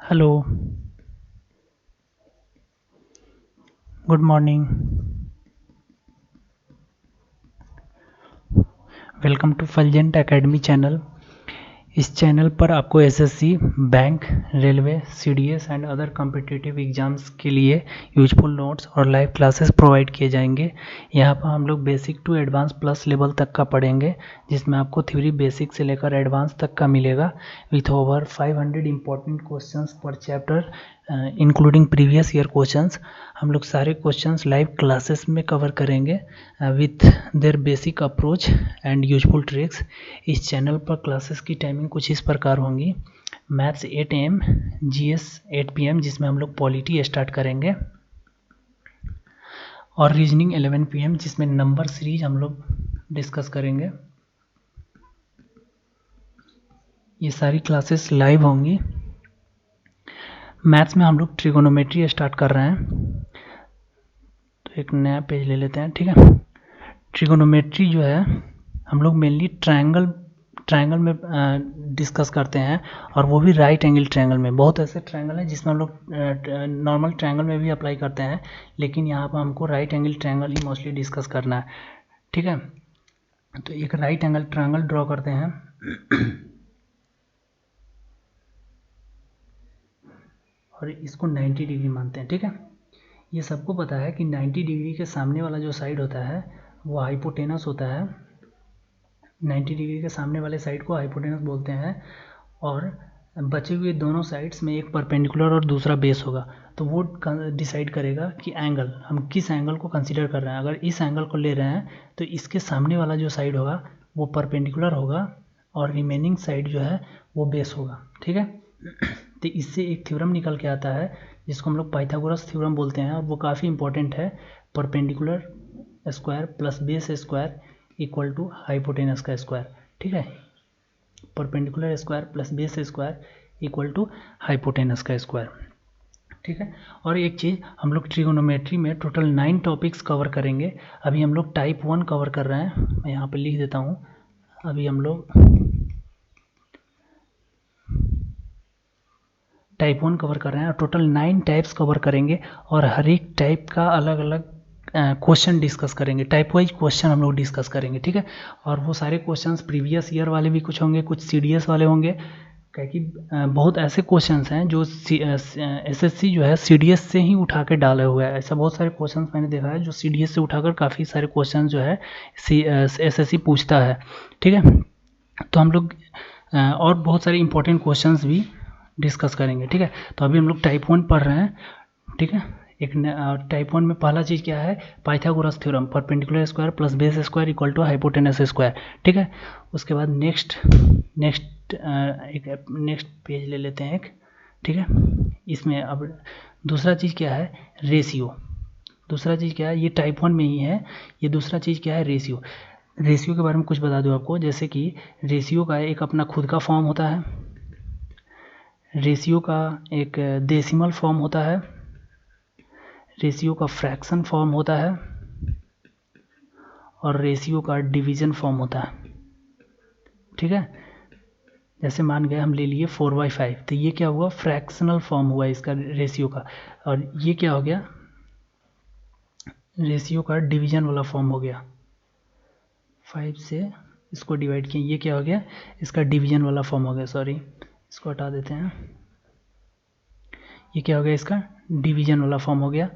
Hello, good morning. Welcome to Fulgent academy channel. इस चैनल पर आपको SSC, bank, railway, CDS and other competitive exams के लिए यूजफुल नोट्स और लाइव क्लासेस प्रोवाइड किए जाएंगे। यहाँ पर हम लोग basic to advance plus level तक का पढ़ेंगे, जिसमें आपको थ्योरी बेसिक से लेकर एडवांस तक का मिलेगा, विथ ओवर 500 इंपॉर्टेंट क्वेश्चंस पर chapter including previous year questions. हम लोग सारे क्वेश्चंस लाइव क्लासेस में कवर करेंगे with their basic approach and useful tricks. इस चैनल पर क्लासेस की टाइमिंग कुछ इस प्रकार होंगी। मैथ्स 8 AM, जीएस 8 PM, जिसमें हम लोग पॉलिटी स्टार्ट करेंगे, और रीजनिंग 11 PM, जिसमें नंबर सीरीज हम लोग डिस्कस करेंगे। ये सारी क्लासेस लाइव होंगी। मैथ्स में हम लोग ट्रिगोनोमेट्री स्टार्ट कर रहे हैं, तो एक नया पेज ले लेते हैं। ठीक है, ट्रिगोनोमेट्री जो है हम लोग मेनली ट्रायंगल में डिस्कस करते हैं, और वो भी राइट एंगल ट्रायंगल में। बहुत ऐसे ट्रायंगल हैं जिसमें हम लोग नॉर्मल ट्रायंगल में भी अप्लाई करते हैं, लेकिन यहाँ पर हमको राइट एंगल ट्रायंगल ही मोस्टली डिस्कस करना है। ठीक है, तो एक राइट एंगल ट्रायंगल ड्रॉ करते हैं। और इसको 90 डिग्री मानते हैं। ठीक है, ये सबको पता है कि 90 डिग्री के सामने वाला जो साइड होता है वो हाइपोटेनस होता है। 90 डिग्री के सामने वाले साइड को हाइपोटेनस बोलते हैं, और बचे हुए दोनों साइड्स में एक परपेंडिकुलर और दूसरा बेस होगा। तो वो डिसाइड करेगा कि एंगल, हम किस एंगल को कंसीडर कर रहे हैं। अगर इस एंगल को ले रहे हैं तो इसके सामने वाला जो साइड होगा वो परपेंडिकुलर होगा, और रिमेनिंग साइड जो है वो बेस होगा। ठीक है, तो इससे एक थ्योरम निकल के आता है जिसको हम लोग पाइथागोरस थ्योरम बोलते हैं, और वो काफ़ी इंपॉर्टेंट है। Perpendicular square plus base square equal to hypotenuse का स्क्वायर। ठीक है, perpendicular square plus base square equal to hypotenuse का स्क्वायर। ठीक है, और एक चीज़, हम लोग ट्रिगोनोमेट्री में टोटल 9 टॉपिक्स कवर करेंगे। अभी हम लोग टाइप 1 कवर कर रहे हैं, मैं यहाँ पे लिख देता हूँ। अभी हम लोग टाइप 1 कवर कर रहे हैं, और टोटल 9 टाइप्स कवर करेंगे, और हर एक टाइप का अलग अलग क्वेश्चन डिस्कस करेंगे। टाइप वाइज क्वेश्चन हम लोग डिस्कस करेंगे। ठीक है, और वो सारे क्वेश्चंस प्रीवियस ईयर वाले भी कुछ होंगे, कुछ सीडीएस वाले होंगे, क्योंकि बहुत ऐसे क्वेश्चंस हैं जो एसएससी जो है सीडीएस से ही उठा के डाले हुए हैं। ऐसा बहुत सारे क्वेश्चंस मैंने देखा है जो सीडीएस से उठाकर काफ़ी सारे क्वेश्चन जो है एसएससी पूछता है। ठीक है, तो हम लोग और बहुत सारे इंपॉर्टेंट क्वेश्चंस भी डिस्कस करेंगे। ठीक है, तो अभी हम लोग टाइप 1 पढ़ रहे हैं। ठीक है, एक टाइप 1 में पहला चीज़ क्या है, Pythagoras theorem, perpendicular square plus base square equal to hypotenuse square. ठीक है, उसके बाद नेक्स्ट पेज ले लेते हैं एक। ठीक है, इसमें अब दूसरा चीज़ क्या है, रेशियो। दूसरा चीज़ क्या है, ये टाइप 1 में ही है। ये दूसरा चीज़ क्या है, रेशियो। रेशियो के बारे में कुछ बता दूँ आपको, जैसे कि रेशियो का एक अपना खुद का फॉर्म होता है, रेशियो का एक डेसिमल फॉर्म होता है, रेशियो का फ्रैक्शन फॉर्म होता है, और रेशियो का डिवीजन फॉर्म होता है। ठीक है, जैसे मान गए हम ले लिए 4/5, तो ये क्या हुआ, फ्रैक्शनल फॉर्म हुआ इसका रेशियो का। और ये क्या हो गया, रेशियो का डिवीजन वाला फॉर्म हो गया। 5 से इसको डिवाइड किया, ये क्या हो गया, इसका डिवीजन वाला फॉर्म हो गया। सॉरी, इसको हटा देते हैं। ये क्या हो गया, इसका डिवीजन वाला फॉर्म हो गया।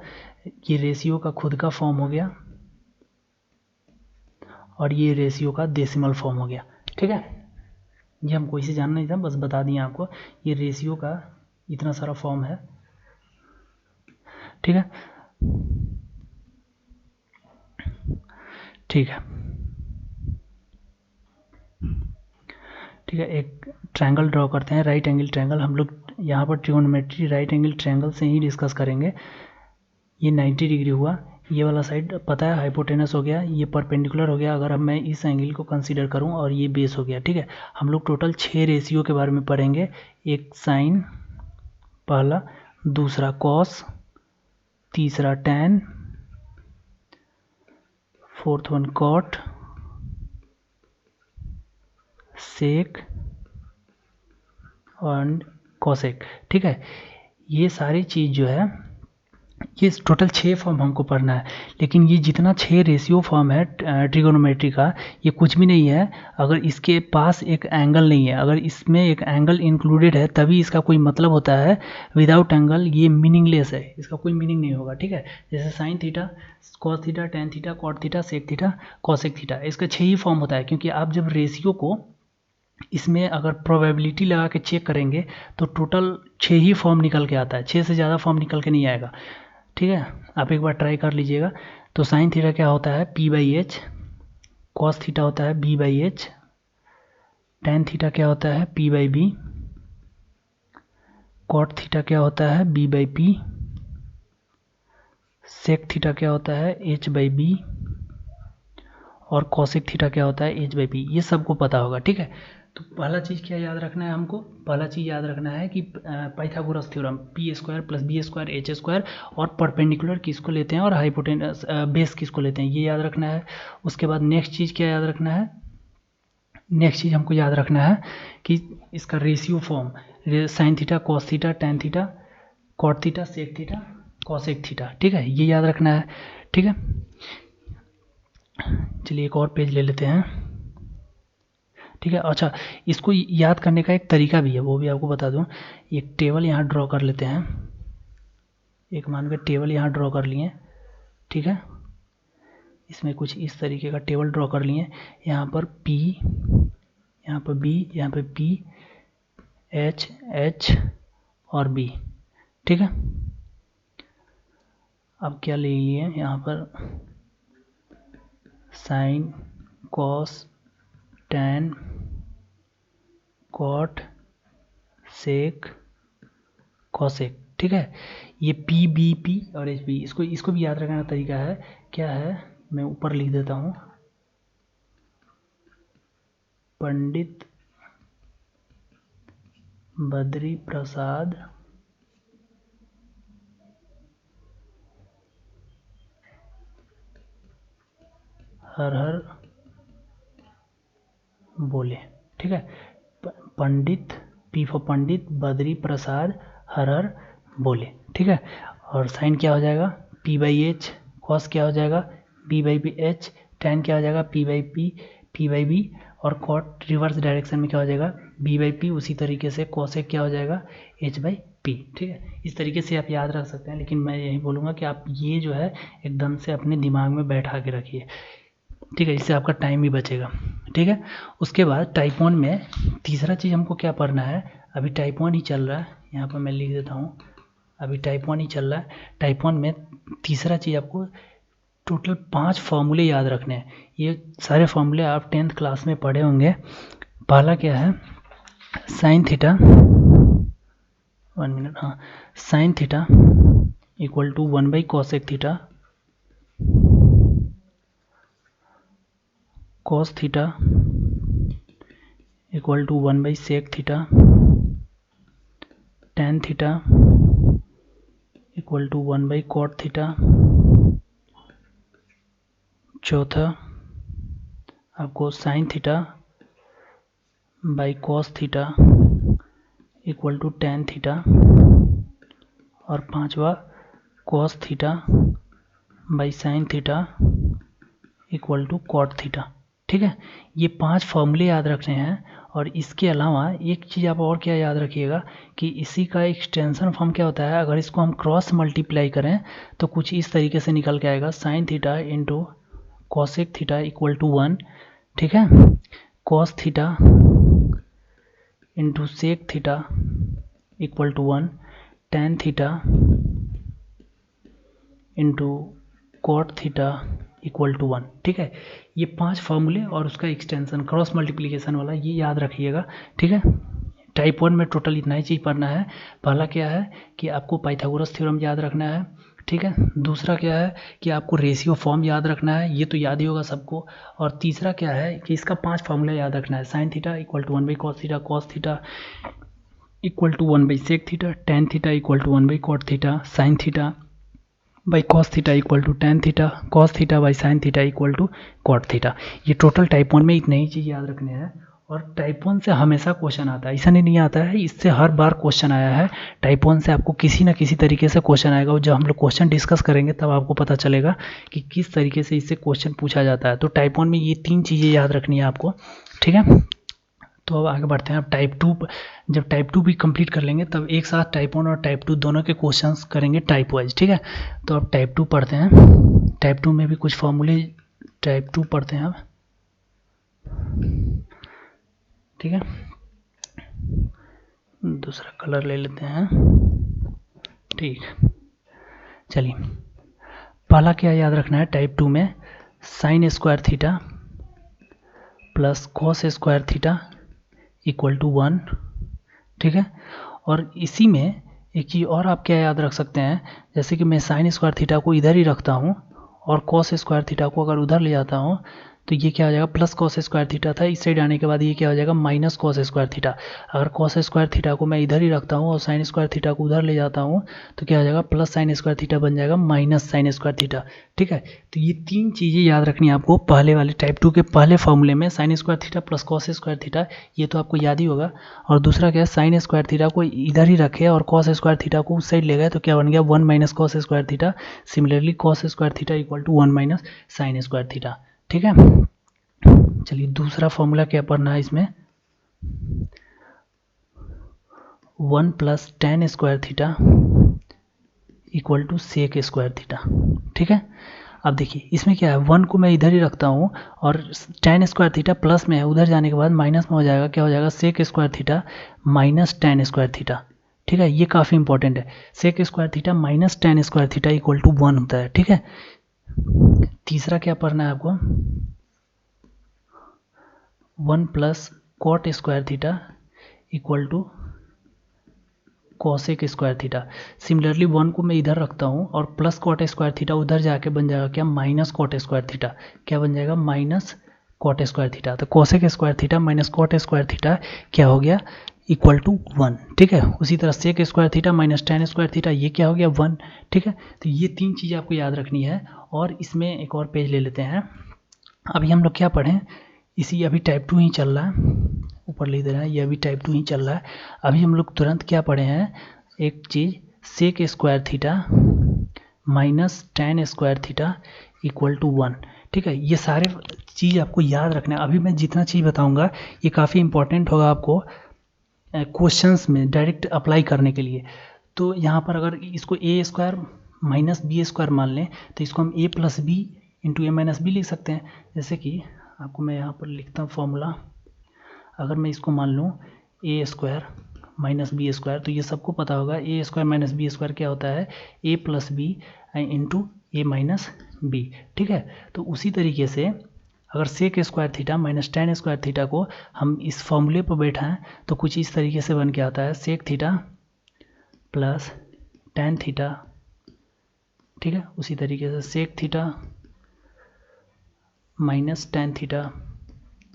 ये रेशियो का खुद का फॉर्म हो गया, और ये रेशियो का डेसिमल फॉर्म हो गया। ठीक है, ये हमको इसे जानना नहीं था, बस बता दिए आपको। ये रेशियो का इतना सारा फॉर्म है। ठीक है, ठीक है, ठीक है, एक ट्रायंगल ड्रॉ करते हैं, राइट एंगल ट्रायंगल। हम लोग यहाँ पर ट्रिगोनोमेट्री राइट एंगल ट्रायंगल से ही डिस्कस करेंगे। ये 90 डिग्री हुआ, ये वाला साइड पता है हाइपोटेनस हो गया, ये परपेंडिकुलर हो गया अगर अब मैं इस एंगल को कंसीडर करूं, और ये बेस हो गया। ठीक है, हम लोग टोटल 6 रेशियो के बारे में पढ़ेंगे। एक साइन पहला, दूसरा कॉस, तीसरा tan, fourth one cot, sec and cosec, ठीक है। ये सारी चीज़ जो है, ये टोटल 6 फॉर्म हमको पढ़ना है, लेकिन ये जितना 6 रेशियो फॉर्म है ट्रिगोनोमेट्री का, ये कुछ भी नहीं है अगर इसके पास एक एंगल नहीं है। अगर इसमें एक एंगल इंक्लूडेड है तभी इसका कोई मतलब होता है, विदाउट एंगल ये मीनिंगलेस है, इसका कोई मीनिंग नहीं होगा, ठीक है। जैसे sin theta, cos theta, tan theta, cot theta, sec theta, cosec theta, इसका 6 ही फॉर्म होता है, क्योंकि आप जब रेशियो को इसमें अगर प्रोबेबिलिटी लगा के चेक करेंगे तो टोटल 6 ही फॉर्म निकल के आता है, 6 से ज़्यादा फॉर्म निकल के नहीं आएगा, ठीक है। आप एक बार ट्राई कर लीजिएगा। तो साइन थीटा क्या होता है, P/H, कॉस थीटा होता है B/H, टेन थीटा क्या होता है P/B, कॉट थीटा क्या होता है B/P, सेक थीटा क्या होता है H/B, और कॉसेक थीटा क्या होता है H/P। ये सबको पता होगा, ठीक है। तो पहला चीज़ क्या याद रखना है हमको, पहला चीज़ याद रखना है कि Pythagoras theorem P² + B² H² और परपेंडिकुलर किसको लेते हैं और हाइपोटेनस बेस किसको लेते हैं, ये याद रखना है। उसके बाद नेक्स्ट चीज़ क्या याद रखना है, नेक्स्ट चीज़ हमको याद रखना है कि इसका ratio form, sin theta, cos theta, tan theta, cot theta, sec theta, cosec theta, ठीक है, ये याद रखना है, ठीक है। चलिए एक और पेज ले लेते हैं, ठीक है। अच्छा, इसको याद करने का एक तरीका भी है, वो भी आपको बता दूं। एक टेबल यहाँ ड्रॉ कर लेते हैं, एक मान के टेबल यहाँ ड्रॉ कर लिए, ठीक है। इसमें कुछ इस तरीके का टेबल ड्रॉ कर लिए, यहाँ पर P, यहाँ पर B, यहाँ पर P, H, H और B, ठीक है। अब क्या ले लिए यहाँ पर, साइन, कॉस, टेन, कॉट, सेक, कॉसेक, ठीक है। ये P/B और H/B, इसको भी याद रखने का तरीका है, क्या है, मैं ऊपर लिख देता हूँ, पंडित बद्री प्रसाद हर हर बोले, ठीक है। पंडित, P फॉर पंडित, बद्री प्रसाद हर हर बोले, ठीक है। और साइन क्या हो जाएगा P/H, कॉस क्या हो जाएगा B/H, टेन क्या हो जाएगा P/B, और कॉट रिवर्स डायरेक्शन में क्या हो जाएगा B/P। उसी तरीके से कॉसेक क्या हो जाएगा H/P, ठीक है। इस तरीके से आप याद रख सकते हैं, लेकिन मैं यही बोलूँगा कि आप ये जो है एकदम से अपने दिमाग में बैठा के रखिए, ठीक है, इससे आपका टाइम भी बचेगा, ठीक है। उसके बाद टाइप 1 में तीसरा चीज़ हमको क्या पढ़ना है, अभी टाइप 1 ही चल रहा है, यहाँ पर मैं लिख देता हूँ, अभी टाइप 1 ही चल रहा है। टाइप 1 में तीसरा चीज़ आपको टोटल 5 फार्मूले याद रखने हैं। ये सारे फार्मूले आप 10th क्लास में पढ़े होंगे। पहला क्या है, साइन थीटा, 1 मिनट, हाँ, साइन थीटा इक्वल टू 1/कॉसेक theta, cos theta equal to 1/सेक theta, tan theta equal to 1/कॉट थीटा। चौथा आपको sine theta by cos theta equal to tan theta, और पांचवा cos theta by sine theta equal to cot theta, ठीक है। ये 5 फॉर्मूले याद रखने हैं। और इसके अलावा एक चीज़ आप और क्या याद रखिएगा कि इसी का एक्सटेंशन फॉर्म क्या होता है, अगर इसको हम क्रॉस मल्टीप्लाई करें तो कुछ इस तरीके से निकल के आएगा, sin theta into cosec theta equal to 1, ठीक है, cos theta into sec theta equal to 1, tan theta into cot theta equal to 1, ठीक है। ये 5 फॉर्मूले और उसका एक्सटेंशन क्रॉस मल्टीप्लिकेशन वाला, ये याद रखिएगा, ठीक है। टाइप 1 में टोटल इतना ही चीज़ पढ़ना है। पहला क्या है कि आपको पाइथागोरस थ्योरम याद रखना है, ठीक है। दूसरा क्या है कि आपको रेशियो फॉर्म याद रखना है, ये तो याद ही होगा सबको। और तीसरा क्या है कि इसका 5 फॉर्मूला याद रखना है, साइन थीटा इक्वल टू 1/कॉस theta, cos theta equal to 1/सेक theta, tan theta equal to 1/कॉट theta, sine theta by cos theta equal to tan theta, cos theta by sine theta equal to cot theta. ये total type 1 में इतने ही चीज़ याद रखने हैं। और type 1 से हमेशा क्वेश्चन आता है, ऐसा नहीं आता है, इससे हर बार क्वेश्चन आया है। टाइप 1 से आपको किसी ना किसी तरीके से क्वेश्चन आएगा, और जब हम लोग क्वेश्चन डिस्कस करेंगे तब आपको पता चलेगा कि किस तरीके से इससे क्वेश्चन पूछा जाता है। तो टाइप 1 में ये 3 चीज़ें याद रखनी है आपको, ठीक है। तो अब आगे बढ़ते हैं। अब टाइप 2, जब टाइप 2 भी कंप्लीट कर लेंगे तब एक साथ टाइप 1 और टाइप 2 दोनों के क्वेश्चंस करेंगे टाइप वाइज, ठीक है। तो अब टाइप 2 पढ़ते हैं। टाइप 2 में भी कुछ फॉर्मूले टाइप 2 पढ़ते हैं अब, ठीक है। दूसरा कलर ले लेते हैं, ठीक। चलिए, पहला क्या याद रखना है टाइप 2 में, sin square theta plus cos square theta equal to 1, ठीक है। और इसी में एक चीज़ और आप क्या याद रख सकते हैं, जैसे कि मैं साइन स्क्वायर थीटा को इधर ही रखता हूँ और कॉस स्क्वायर थीटा को अगर उधर ले जाता हूँ तो ये क्या हो जाएगा, प्लस कॉस स्क्वायर थीटा था, इस साइड आने के बाद ये क्या हो जाएगा, माइनस कॉस स्क्वायर थीटा। अगर कॉस स्क्वायर थीटा को मैं इधर ही रखता हूँ और साइन स्क्वायर थीटा को उधर ले जाता हूँ तो क्या हो जाएगा, प्लस साइन स्क्वायर थीटा बन जाएगा माइनस साइन स्क्वायर थीटा, ठीक है। तो ये 3 चीज़ें याद रखनी है आपको पहले वाले टाइप 2 के पहले फॉर्मूले में, sin square theta plus cos square theta, ये तो आपको याद ही होगा। और दूसरा क्या है, साइन स्क्वायर थीटा को इधर ही रखे और कॉस स्क्वायर थीटा को उस साइड ले गए तो क्या बन गया, 1 minus cos square theta. Similarly cos square theta equal to 1 minus sign square theta, ठीक है। चलिए, दूसरा फॉर्मूला क्या पढ़ना है इसमें, 1 plus tan square theta equal to sec square theta, ठीक है। अब देखिए इसमें क्या है, 1 को मैं इधर ही रखता हूँ और टेन स्क्वायर थीटा प्लस में है, उधर जाने के बाद माइनस में हो जाएगा, क्या हो जाएगा, sec square theta minus tan square theta, ठीक है। ये काफ़ी इंपॉर्टेंट है, sec square theta minus tan square theta equal to 1 होता है, ठीक है। तीसरा क्या पढ़ना है आपको, 1 plus cot square theta equal to cosec square theta. Similarly 1 को मैं इधर रखता हूँ और प्लस कॉट स्क्वायर थीटा उधर जाके बन जाएगा क्या, माइनस कॉट स्क्वायर थीटा, क्या बन जाएगा, माइनस कॉट स्क्वायर थीटा। तो cosec square theta minus cot square theta क्या हो गया, इक्वल टू 1, ठीक है। उसी तरह sec square theta minus tan square theta, ये क्या हो गया, 1, ठीक है। तो ये 3 चीज़ें आपको याद रखनी है। और इसमें एक और पेज ले लेते हैं। अभी हम लोग क्या पढ़ें, इसी अभी टाइप 2 ही चल रहा है, ऊपर लिख दे रहा है, ये अभी टाइप 2 ही चल रहा है। अभी हम लोग तुरंत क्या पढ़े हैं, एक चीज़, sec square theta minus tan square theta equal to 1, ठीक है। ये सारे चीज़ आपको याद रखना है। अभी मैं जितना चीज़ बताऊंगा ये काफ़ी इंपॉर्टेंट होगा आपको क्वेश्चंस में डायरेक्ट अप्लाई करने के लिए। तो यहाँ पर अगर इसको ए स्क्वायर माइनस बी स्क्वायर मान लें तो इसको हम ए plus B into A minus B लिख सकते हैं। जैसे कि आपको मैं यहाँ पर लिखता हूँ फॉर्मूला, अगर मैं इसको मान लूँ A square minus B square, तो ये सबको पता होगा A square minus B square क्या होता है, A plus B into A minus B, ठीक है। तो उसी तरीके से अगर sec square theta minus tan square theta को हम इस फॉर्मूले पर बैठाएं तो कुछ इस तरीके से बन के आता है, sec theta plus tan theta, ठीक है। उसी तरीके से sec theta minus tan theta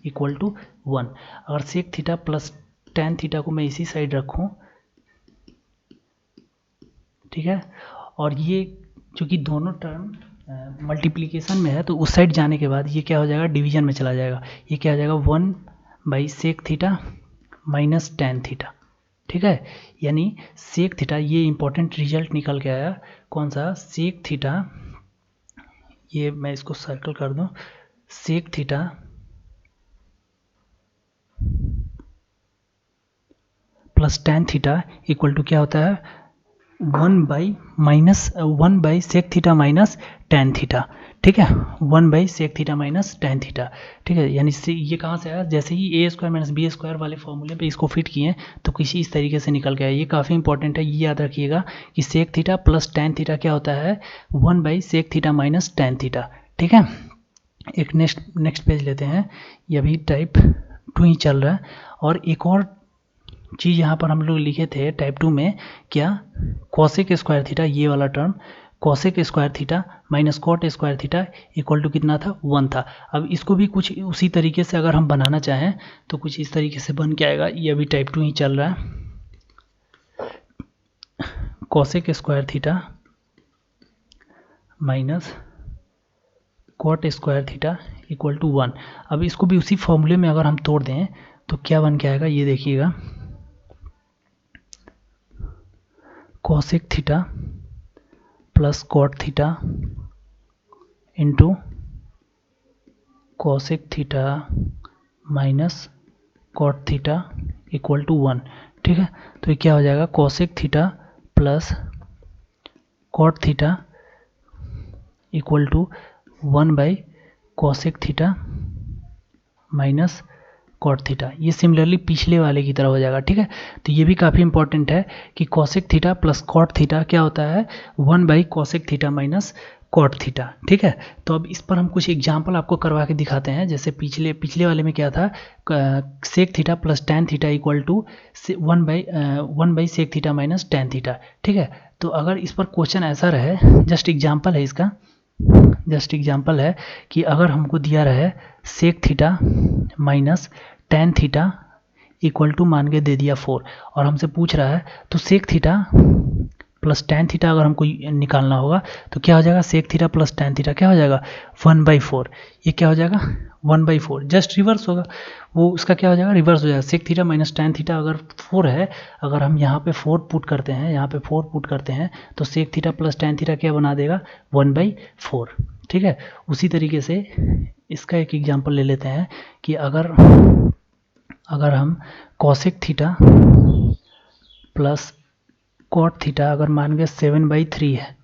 equal to 1। अगर sec theta plus tan theta को मैं इसी साइड रखूं, ठीक है, और ये चूँकि दोनों टर्म मल्टीप्लिकेशन में है तो उस साइड जाने के बाद ये क्या हो जाएगा, डिवीजन में चला जाएगा। ये क्या हो जाएगा, 1 by sec theta minus tan theta, ठीक है। यानी सेक थीटा, ये इंपॉर्टेंट रिजल्ट निकल के आया, कौन सा, सेक थीटा, ये मैं इसको सर्कल कर दूं, sec theta plus tan theta equal to क्या होता है, 1 by sec theta minus tan theta, ठीक है। 1 by sec theta minus tan theta, ठीक है। यानी ये कहाँ से आया, जैसे ही A square minus B square वाले फॉर्मूले पे इसको फिट किए तो किसी इस तरीके से निकल गया। ये काफ़ी इंपॉर्टेंट है, ये याद रखिएगा कि sec theta plus tan theta क्या होता है, 1 by sec theta minus tan theta, ठीक है। एक नेक्स्ट पेज लेते हैं, ये अभी टाइप 2 ही चल रहा है। और एक और चीज़ यहाँ पर हम लोग लिखे थे टाइप 2 में, क्या, कॉसेक स्क्वायर थीटा, ये वाला term cosec square theta minus cot square theta equal to कितना था, 1 था। अब इसको भी कुछ उसी तरीके से अगर हम बनाना चाहें तो कुछ इस तरीके से बन के आएगा। ये अभी टाइप 2 ही चल रहा है, cosec square theta minus cot square theta equal to 1। अब इसको भी उसी फॉर्मूले में अगर हम तोड़ दें तो क्या बन के आएगा ये देखिएगा, cosec theta plus cot theta into cosec theta minus cot theta equal to 1। ठीक है, तो ये क्या हो जाएगा, cosec theta plus cot theta equal to 1 by cosec theta minus cot theta. ये सिमिलरली पिछले वाले की तरह हो जाएगा। ठीक है, तो ये भी काफ़ी इंपॉर्टेंट है कि cosec theta plus cot theta क्या होता है, 1 by cosec theta minus cot theta. ठीक है, तो अब इस पर हम कुछ एग्जाम्पल आपको करवा के दिखाते हैं। जैसे पिछले वाले में क्या था, sec theta plus tan theta equal to 1 by sec theta minus tan theta. ठीक है, तो अगर इस पर क्वेश्चन ऐसा रहे, जस्ट एग्जाम्पल है इसका, जस्ट एग्जाम्पल है कि अगर हमको दिया रहे sec theta minus tan theta equal to मान के दे दिया 4, और हमसे पूछ रहा है तो sec theta plus tan theta अगर हमको निकालना होगा तो क्या हो जाएगा, sec theta plus tan theta क्या हो जाएगा 1/4। ये क्या हो जाएगा 1/4, जस्ट रिवर्स होगा, वो उसका क्या हो जाएगा, रिवर्स हो जाएगा। Sec theta minus tan theta अगर 4 है, अगर हम यहाँ पे 4 पुट करते हैं, यहाँ पे 4 पुट करते हैं तो sec theta plus tan theta क्या बना देगा 1/4। ठीक है, उसी तरीके से इसका एक एग्जांपल ले लेते हैं कि अगर हम cosec theta plus cot theta अगर मान गए 7/3 है,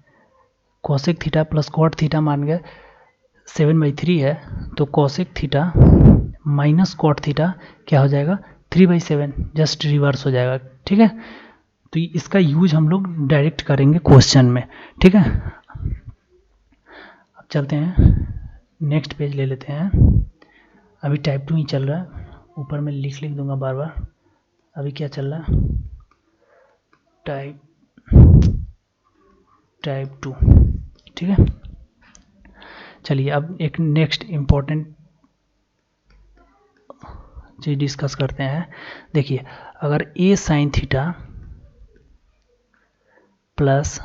cosec theta plus cot theta मान गए 7/3 है, तो cosec theta minus cot theta क्या हो जाएगा 3/7, जस्ट रिवर्स हो जाएगा। ठीक है, तो इसका यूज हम लोग डायरेक्ट करेंगे क्वेश्चन में। ठीक है, अब चलते हैं नेक्स्ट पेज ले लेते हैं। अभी टाइप 2 ही चल रहा है, ऊपर में लिख दूंगा बार बार। अभी क्या चल रहा है, टाइप 2। ठीक है, चलिए अब एक नेक्स्ट इम्पॉर्टेंट चीज डिस्कस करते हैं। देखिए, अगर a sine theta plus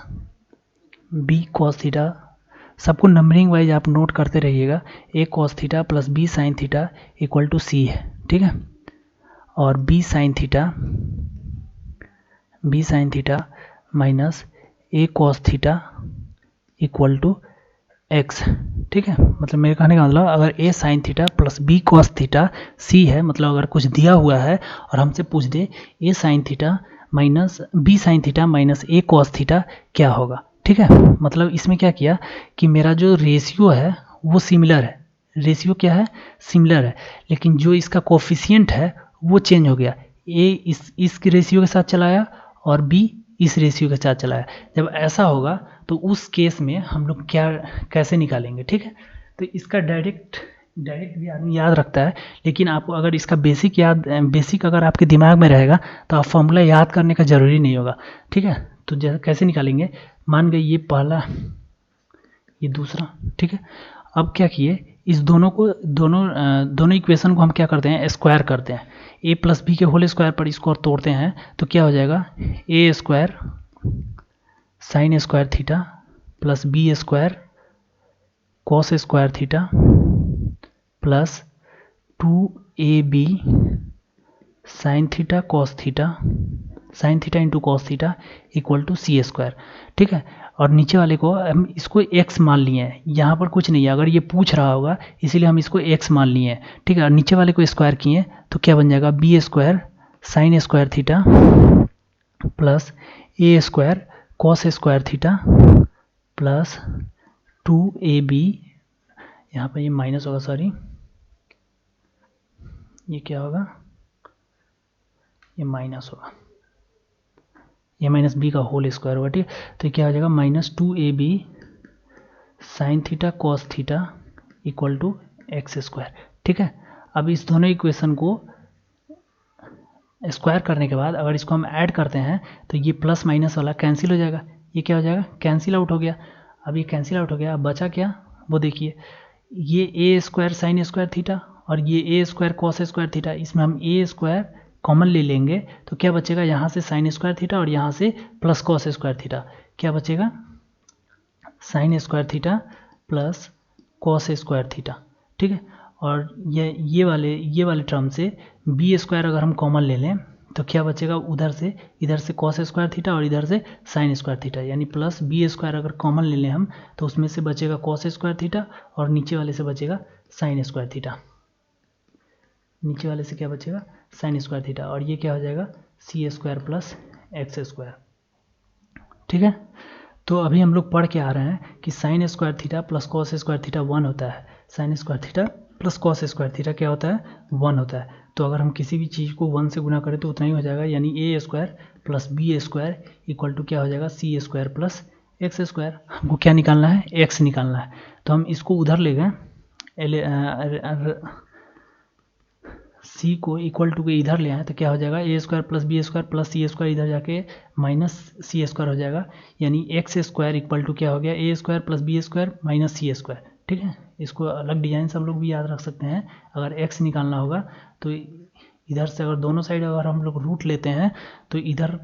b cos theta, सबको नंबरिंग वाइज आप नोट करते रहिएगा, a cos theta plus b sine theta equal to c है। ठीक है, और b sine theta minus a cos theta equal to x। ठीक है, मतलब मेरे कहने का मतलब अगर a sine theta plus b cos theta c है, मतलब अगर कुछ दिया हुआ है और हमसे पूछ दे a sine theta minus b sine theta minus a cos theta क्या होगा। ठीक है, मतलब इसमें क्या किया कि मेरा जो रेशियो है वो सिमिलर है, रेशियो क्या है सिमिलर है, लेकिन जो इसका कोफिशिएंट है वो चेंज हो गया। a इस रेशियो के साथ चलाया और b इस रेशियो के साथ चलाया। जब ऐसा होगा तो उस केस में हम लोग कैसे निकालेंगे। ठीक है, तो इसका डायरेक्ट भी आदमी याद रखता है, लेकिन आपको अगर इसका बेसिक अगर आपके दिमाग में रहेगा तो आप फॉर्मूला याद करने का ज़रूरी नहीं होगा। ठीक है, तो कैसे निकालेंगे, मान गए ये पहला ये दूसरा। ठीक है, अब क्या किए, इस दोनों इक्वेशन को हम क्या करते हैं, स्क्वायर करते हैं। a प्लस बी के होल स्क्वायर पर इसको तोड़ते हैं तो क्या हो जाएगा, a square sine square theta plus B square cos square theta plus 2ab sine theta cos theta, sine theta into cos theta equal to C square. ठीक है, और नीचे वाले को हम इसको x मान लिए हैं, यहाँ पर कुछ नहीं है, अगर ये पूछ रहा होगा इसीलिए हम इसको x मान लिए हैं। ठीक है, और नीचे वाले को स्क्वायर किए तो क्या बन जाएगा, B square sine square theta plus A square cos square theta plus 2ab, यहाँ पर ये माइनस होगा, सॉरी ये क्या होगा, ये माइनस होगा, ये माइनस बी का होल स्क्वायर होगा। ठीक है, तो क्या हो जाएगा minus 2ab sine theta cos theta equal to X square. ठीक है, अब इस दोनों इक्वेशन को स्क्वायर करने के बाद अगर इसको हम ऐड करते हैं तो ये प्लस माइनस वाला कैंसिल हो जाएगा, ये क्या हो जाएगा कैंसिल आउट हो गया। अब ये कैंसिल आउट हो गया, अब बचा क्या, वो देखिए, ये ए स्क्वायर साइन स्क्वायर थीटा और ये ए स्क्वायर कॉस स्क्वायर थीटा, इसमें हम ए स्क्वायर कॉमन ले लेंगे तो क्या बचेगा, यहाँ से साइन स्क्वायर थीटा और यहाँ से प्लस कॉस स्क्वायर थीटा, क्या बचेगा sign square theta plus cos square theta. ठीक है, और ये वाले टर्म से बी स्क्वायर अगर हम कॉमन ले लें तो क्या बचेगा, इधर से कॉस स्क्वायर थीटा और इधर से साइन स्क्वायर थीटा, यानी प्लस बी स्क्वायर अगर कॉमन ले लें हम तो उसमें से बचेगा कॉस स्क्वायर थीटा और नीचे वाले से बचेगा साइन स्क्वायर थीटा। नीचे वाले से क्या बचेगा, साइन स्क्वायर थीटा, और ये क्या हो जाएगा, C square plus X square. ठीक है, तो अभी हम लोग पढ़ के आ रहे हैं कि sine square theta plus cos square theta 1 होता है। Sine square theta plus cos square theta क्या होता है, 1 होता है। तो अगर हम किसी भी चीज़ को 1 से गुना करें तो उतना ही हो जाएगा, यानी A square plus B square equal to क्या हो जाएगा, C square plus X square. हमको क्या निकालना है, एक्स निकालना है। तो हम इसको उधर ले गए, सी को इक्वल टू के इधर ले आए तो क्या हो जाएगा, A square plus B square plus C square, इधर जाके माइनस सी स्क्वायर हो जाएगा, यानी एक्स स्क्वायर इक्वल टू क्या हो गया, A square plus B square minus C square. ठीक है, इसको अलग डिजाइन से हम लोग भी याद रख सकते हैं। अगर एक्स निकालना होगा तो इधर से अगर दोनों साइड अगर हम लोग रूट लेते हैं तो इधर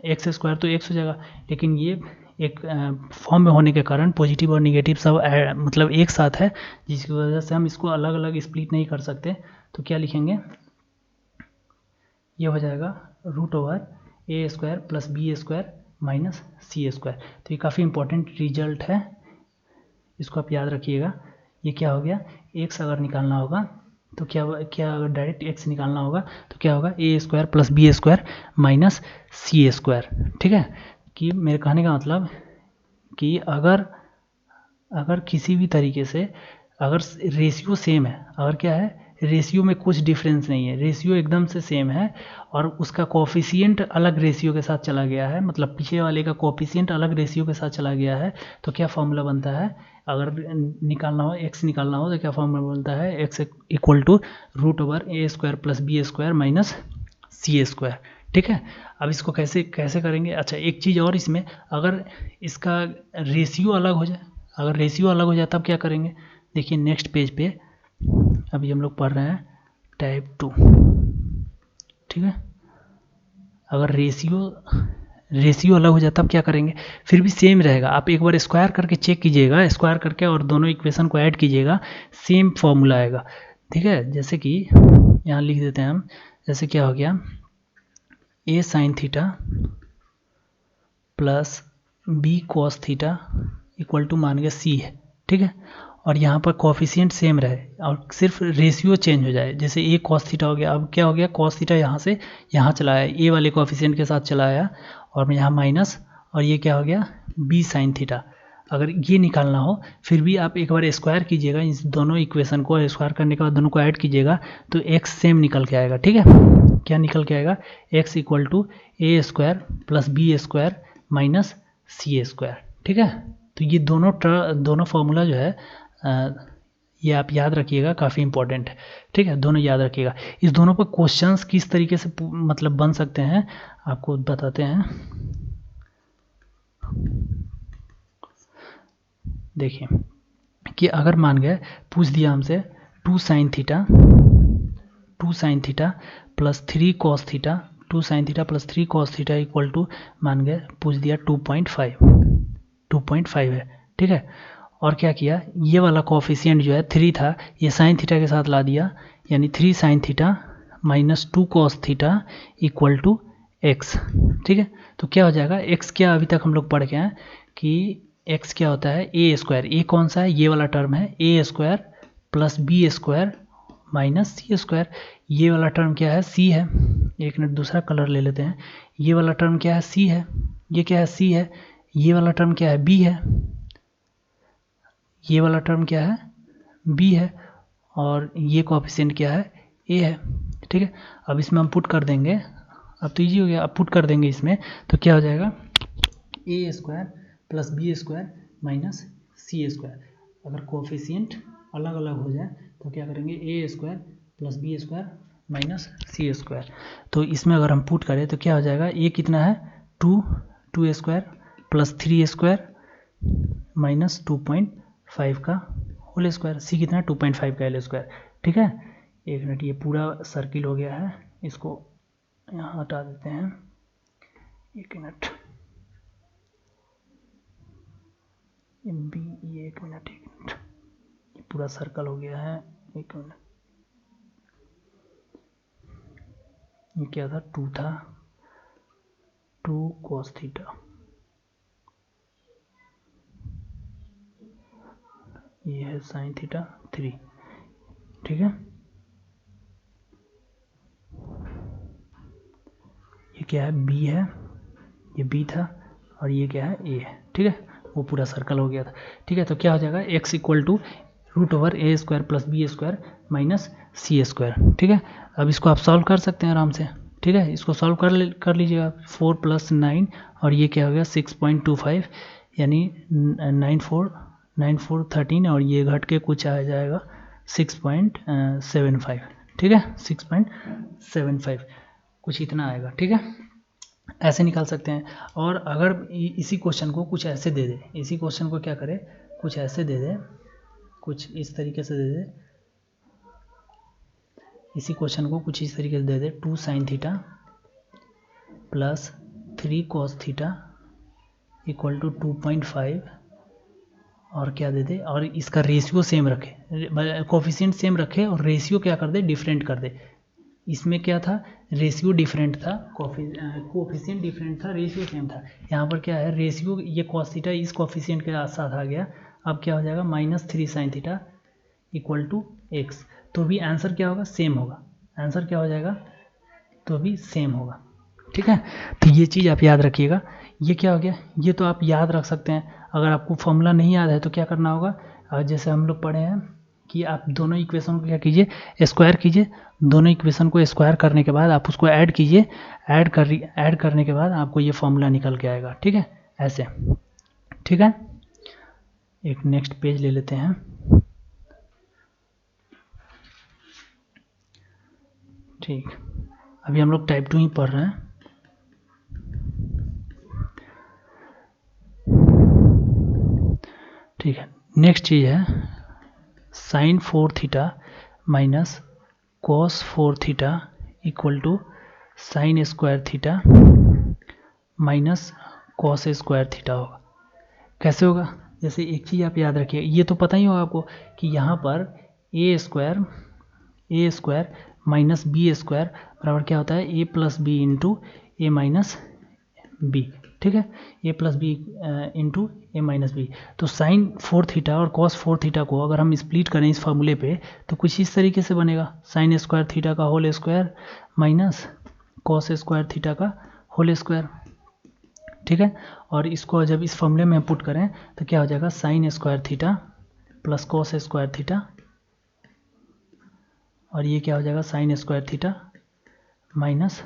एक्स स्क्वायर तो एक्स हो जाएगा, लेकिन ये एक फॉर्म में होने के कारण पॉजिटिव और निगेटिव सब मतलब एक साथ है, जिसकी वजह से हम इसको अलग अलग स्प्लिट नहीं कर सकते। तो क्या लिखेंगे, ये हो जाएगा root over A square plus B square minus C square. तो ये काफ़ी इंपॉर्टेंट रिजल्ट है, इसको आप याद रखिएगा। ये क्या हो गया, एक्स अगर निकालना होगा तो क्या अगर डायरेक्ट एक्स निकालना होगा तो क्या होगा, A square plus B square minus C square. ठीक है, कि मेरे कहने का मतलब कि अगर किसी भी तरीके से अगर रेशियो सेम है, अगर क्या है, रेशियो में कुछ डिफरेंस नहीं है, रेशियो एकदम से सेम है और उसका कोफिशिएंट अलग रेशियो के साथ चला गया है, मतलब पीछे वाले का कोफिशिएंट अलग रेशियो के साथ चला गया है, तो क्या फॉर्मूला बनता है, अगर निकालना हो एक्स निकालना हो तो क्या फॉर्मूला बनता है, X equal to root over A square plus B square minus C square. ठीक है, अब इसको कैसे कैसे करेंगे, अच्छा एक चीज़ और इसमें, अगर इसका रेशियो अलग हो जाए, अगर रेशियो अलग हो जाए तब क्या करेंगे, देखिए नेक्स्ट पेज पे अभी हम लोग पढ़ रहे हैं टाइप 2। ठीक है, अगर रेशियो अलग हो जाए तब क्या करेंगे, फिर भी सेम रहेगा, आप एक बार स्क्वायर करके चेक कीजिएगा, स्क्वायर करके और दोनों इक्वेशन को ऐड कीजिएगा, सेम फॉर्मूला आएगा। ठीक है, जैसे कि यहाँ लिख देते हैं हम, जैसे क्या हो गया, A sine theta plus B cos theta equal to मान गया सी है। ठीक है, और यहाँ पर कॉफिशिएंट सेम रहे और सिर्फ रेशियो चेंज हो जाए, जैसे ए कॉस थीटा हो गया, अब क्या हो गया, कॉस थीटा यहाँ से यहाँ चला आया, ए वाले कॉफिशिएंट के साथ चला आया और यहाँ माइनस, और ये क्या हो गया, बी साइन थीटा। अगर ये निकालना हो फिर भी आप एक बार स्क्वायर कीजिएगा, इस दोनों इक्वेशन को स्क्वायर करने के बाद दोनों को ऐड कीजिएगा तो एक्स सेम निकल के आएगा। ठीक है, क्या निकल के आएगा, X equal to A square plus B square minus C square. ठीक है, तो ये दोनों फार्मूला जो है ये आप याद रखिएगा, काफ़ी इंपॉर्टेंट है। ठीक है, दोनों याद रखिएगा। इस दोनों पर क्वेश्चंस किस तरीके से मतलब बन सकते हैं आपको बताते हैं। देखिए कि अगर मान गए पूछ दिया हमसे 2 sine theta plus 3 cos theta, 2 sine theta plus 3 cos theta equal to मान गए पूछ दिया 2.5 है। ठीक है, और क्या किया, ये वाला कोफिशिएंट जो है 3 था, ये साइन थीटा के साथ ला दिया, यानी 3 sine theta minus 2 cos theta equal to X. ठीक है, तो क्या हो जाएगा, एक्स क्या अभी तक हम लोग पढ़ के आए कि एक्स क्या होता है, ए स्क्वायर, ए कौन सा है, ये वाला टर्म है, A square plus B square minus C square. ये वाला टर्म क्या है, सी है, एक मिनट दूसरा कलर ले लेते हैं, ये वाला टर्म क्या है, सी है, ये क्या है, सी है, ये वाला टर्म क्या है, बी है, ये वाला टर्म क्या है, बी है, और ये कोएफिशिएंट क्या है, ए है। ठीक है, अब इसमें हम पुट कर देंगे, अब तो ईजी हो गया, अब पुट कर देंगे इसमें तो क्या हो जाएगा, A square plus B square minus C square. अगर कोएफिशिएंट अलग अलग हो जाए तो क्या करेंगे, A square plus B square minus C square. तो इसमें अगर हम पुट करें तो क्या हो जाएगा, ए कितना है, 2 स्क्वायर प्लस 3 स्क्वायर माइनस 2.5 का होल स्क्वायर, सी कितना है 2.5 का एल स्क्वायर। ठीक है, एक मिनट, ये पूरा सर्किल हो गया है, इसको यहाँ हटा देते हैं, एक मिनट, ये एक मिनट, ये पूरा सर्कल हो गया है, एक मिनट, ये क्या था, 2 था, 2 cos थीटा, ये है साइन थीटा 3, ठीक है। ये क्या है, बी है, ये बी था, और ये क्या है, ए है, ठीक है। वो पूरा सर्कल हो गया था, ठीक है। तो क्या हो जाएगा, x equal to √a² plus b² minus c², ठीक है। अब इसको आप सॉल्व कर सकते हैं आराम से, ठीक है। इसको सॉल्व कर लीजिएगा, 4 + 9, और ये क्या हो गया 6.25, यानी 9 4 और ये घट के कुछ आ जाएगा 6.75, ठीक है, 6.75 कुछ इतना आएगा, ठीक है। ऐसे निकाल सकते हैं। और अगर इसी क्वेश्चन को कुछ ऐसे दे दे, इसी क्वेश्चन को क्या करे, कुछ ऐसे दे दे, कुछ इस तरीके से दे दे, इसी क्वेश्चन को कुछ इस तरीके से दे दे, 2 sin theta plus 3 cos theta equal to 2.5, और क्या दे दे, और इसका रेशियो सेम रखे, कोफिशिएंट सेम रखे, और रेशियो क्या कर दे, डिफरेंट कर दे। इसमें क्या था, रेशियो डिफरेंट था, कोफिशिएंट डिफरेंट था, रेशियो सेम था। यहाँ पर क्या है, रेशियो, ये कॉस थीटा इस कोफिशिएंट के साथ आ गया। अब क्या हो जाएगा, -3 sin theta equal to X, तो भी आंसर क्या होगा, सेम होगा। आंसर क्या हो जाएगा, तो भी सेम होगा, ठीक है। तो ये चीज़ आप याद रखिएगा। ये क्या हो गया, ये तो आप याद रख सकते हैं। अगर आपको फॉर्मूला नहीं याद है तो क्या करना होगा, जैसे हम लोग पढ़े हैं कि आप दोनों इक्वेशन को क्या कीजिए, स्क्वायर कीजिए। दोनों इक्वेशन को स्क्वायर करने के बाद आप उसको ऐड कीजिए, ऐड करने के बाद आपको ये फॉर्मूला निकल के आएगा, ठीक है, ऐसे, ठीक है। एक नेक्स्ट पेज ले लेते हैं, ठीक। अभी हम लोग टाइप 2 ही पढ़ रहे हैं, ठीक है। नेक्स्ट चीज़ है sin 4 theta minus cos 4 theta equal to sine square theta minus cos square theta होगा। कैसे होगा, जैसे एक चीज़ आप याद रखिए, ये तो पता ही होगा आपको कि यहाँ पर ए स्क्वायर माइनस बी स्क्वायर बराबर क्या होता है, A plus B into A minus B, ठीक है, A plus B into A minus B. तो साइन 4 थीटा और कॉस 4 थीटा को अगर हम स्प्लिट करें इस फार्मूले पे, तो कुछ इस तरीके से बनेगा, साइन स्क्वायर थीटा का whole square minus cos square theta का होल स्क्वायर, ठीक है। और इसको जब इस फॉर्मूले में पुट करें तो क्या हो जाएगा, sine square theta plus cos square theta, और ये क्या हो जाएगा, sine square theta minus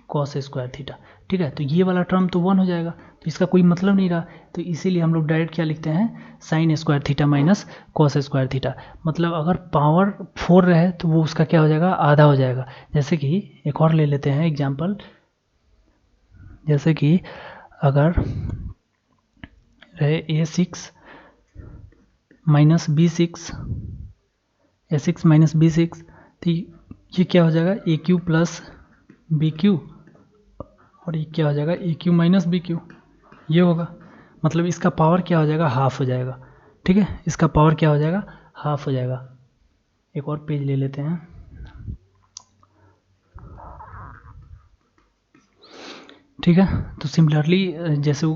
cos square theta, ठीक है। तो ये वाला टर्म तो 1 हो जाएगा, तो इसका कोई मतलब नहीं रहा। तो इसीलिए हम लोग डायरेक्ट क्या लिखते हैं, sine square theta minus cos square theta. मतलब अगर पावर 4 रहे तो वो उसका क्या हो जाएगा, आधा हो जाएगा। जैसे कि एक और ले लेते हैं एग्जाम्पल, जैसे कि अगर रहे a6 minus b6, a6 minus b6, तो ये क्या हो जाएगा, ए क्यू प्लस बी क्यू, और ये क्या हो जाएगा, ए क्यू माइनस बी क्यू, ये होगा। मतलब इसका पावर क्या हो जाएगा, हाफ हो जाएगा, ठीक है। इसका पावर क्या हो जाएगा, हाफ हो जाएगा। एक और पेज ले लेते हैं, ठीक है। तो सिमिलरली जैसे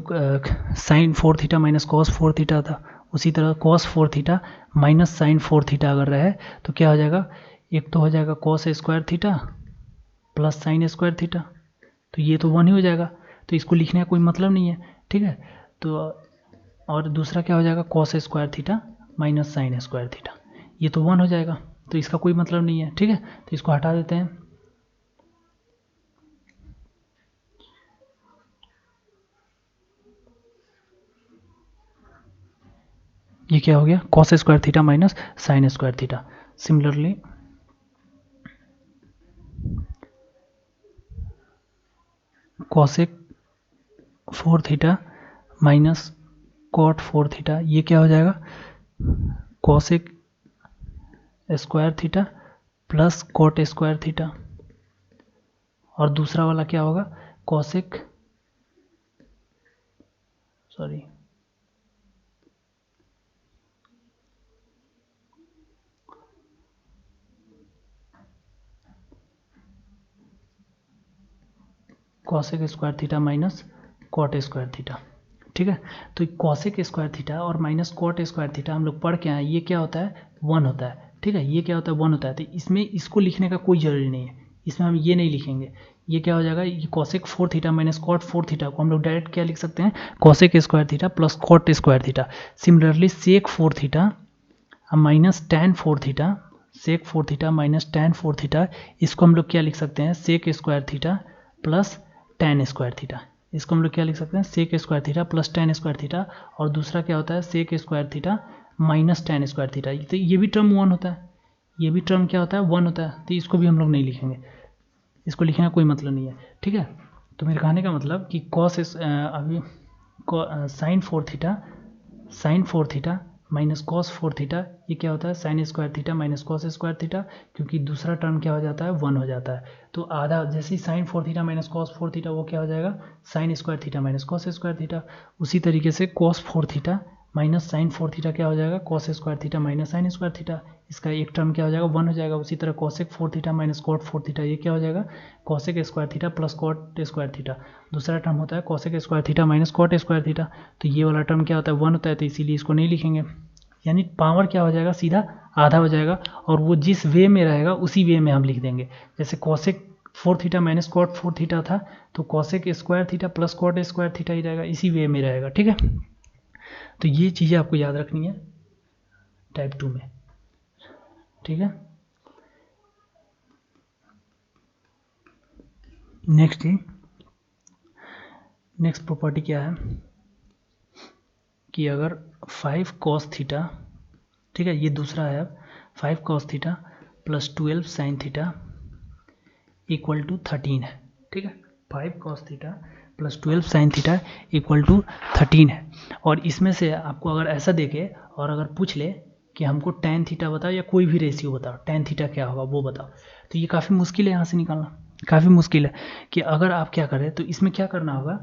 sine 4 theta minus cos 4 theta था, उसी तरह cos 4 theta minus sine 4 theta अगर रहे तो क्या हो जाएगा, एक तो हो जाएगा cos square theta plus sign square theta, तो ये तो 1 ही हो जाएगा, तो इसको लिखने का कोई मतलब नहीं है, ठीक है। तो और दूसरा क्या हो जाएगा, cos square theta minus sign square theta, ये तो 1 हो जाएगा, तो इसका कोई मतलब नहीं है, ठीक है। तो इसको हटा देते हैं, ये क्या हो गया, cos square theta minus sign square theta. Similarly cosec 4 theta minus cot 4 theta, ये क्या हो जाएगा, cosec square theta plus cot square theta, और दूसरा वाला क्या होगा, cosec, sorry, cosec square theta minus cot square theta. ठीक है, तो कॉसेक स्क्वायर थीटा और माइनस कॉट स्क्वायर थीटा हम लोग पढ़ के आए, ये क्या होता है 1 होता है। ठीक है, ये क्या होता है 1 होता है। तो इसमें इसको लिखने का कोई ज़रूरी नहीं है, इसमें हम ये नहीं लिखेंगे। ये क्या हो जाएगा, ये cosec 4 theta minus cot 4 theta को हम लोग डायरेक्ट क्या लिख सकते हैं, cosec square theta plus cot square theta. Similarly sec 4 theta minus tan 4 theta, sec 4 theta minus tan 4 theta, इसको हम लोग क्या लिख सकते हैं, sec square theta plus tan square theta. इसको हम लोग क्या लिख सकते हैं, sec square theta plus tan square theta. और दूसरा क्या होता है, sec square theta minus tan square theta. तो ये भी टर्म 1 होता है, ये भी टर्म क्या होता है 1 होता है। तो इसको भी हम लोग नहीं लिखेंगे, इसको लिखने का कोई मतलब नहीं है। ठीक है, तो मेरे कहने का मतलब कि कॉस अभी sine 4 theta, sine 4 theta minus cos 4 theta, ये क्या होता है sine square theta minus cos square theta, क्योंकि दूसरा टर्म क्या हो जाता है 1 हो जाता है। तो आधा जैसे ही sine 4 theta minus cos 4 theta वो क्या हो जाएगा sine square theta minus cos square theta. उसी तरीके से cos 4 theta minus sine 4 theta क्या हो जाएगा cos square theta minus sign square theta, इसका एक टर्म क्या हो जाएगा 1 हो जाएगा। उसी तरह cosec 4 theta minus cot 4 theta, ये क्या हो जाएगा cosec square theta plus cot square theta. दूसरा टर्म होता है cosec square theta minus cot square theta, तो ये वाला टर्म क्या होता है 1 होता है, तो इसीलिए इसको नहीं लिखेंगे। यानी पावर क्या हो जाएगा सीधा आधा हो जाएगा, और वो जिस वे में रहेगा उसी वे में हम लिख देंगे। जैसे cosec 4 theta minus cot 4 theta था, तो cosec square theta plus cot square theta ही रहेगा, इसी वे में रहेगा। ठीक है, तो ये चीज़ें आपको याद रखनी है टाइप 2 में। ठीक है, नेक्स्ट प्रॉपर्टी क्या है कि अगर 5 कॉस थीटा, ठीक है ये दूसरा है, 5 cos theta plus 12 sine theta equal to 13 है। ठीक है, 5 cos theta plus 12 sine theta equal to 13 है। और इसमें से आपको अगर ऐसा देखे और अगर पूछ ले कि हमको टैन थीटा बताओ या कोई भी रेशियो बताओ, टैन थीटा क्या होगा वो बताओ, तो ये काफ़ी मुश्किल है यहाँ से निकालना, काफ़ी मुश्किल है। कि अगर आप क्या करें तो इसमें क्या करना होगा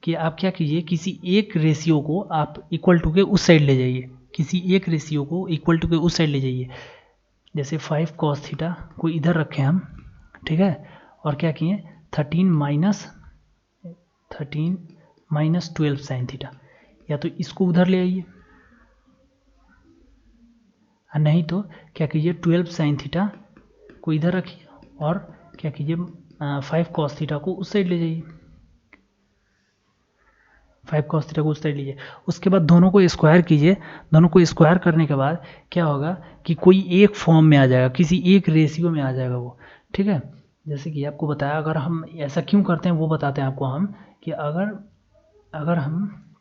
कि आप क्या कीजिए, किसी एक रेशियो को आप इक्वल टू के उस साइड ले जाइए, किसी एक रेशियो को इक्वल टू के उस साइड ले जाइए। जैसे 5 कॉस थीटा को इधर रखें हम, ठीक है, और क्या किए 13 माइनस 12 साइन थीटा, या तो इसको उधर ले आइए, नहीं तो क्या कीजिए 12 साइन थीटा को इधर रखिए और क्या कीजिए 5 कॉस थीटा को उस साइड ले जाइए, 5 कॉस थीटा को उस साइड लीजिए। उसके बाद दोनों को स्क्वायर कीजिए, दोनों को स्क्वायर करने के बाद क्या होगा कि कोई एक फॉर्म में आ जाएगा, किसी एक रेशियो में आ जाएगा वो। ठीक है, जैसे कि आपको बताया, अगर हम ऐसा क्यों करते हैं वो बताते हैं आपको हम, कि अगर हम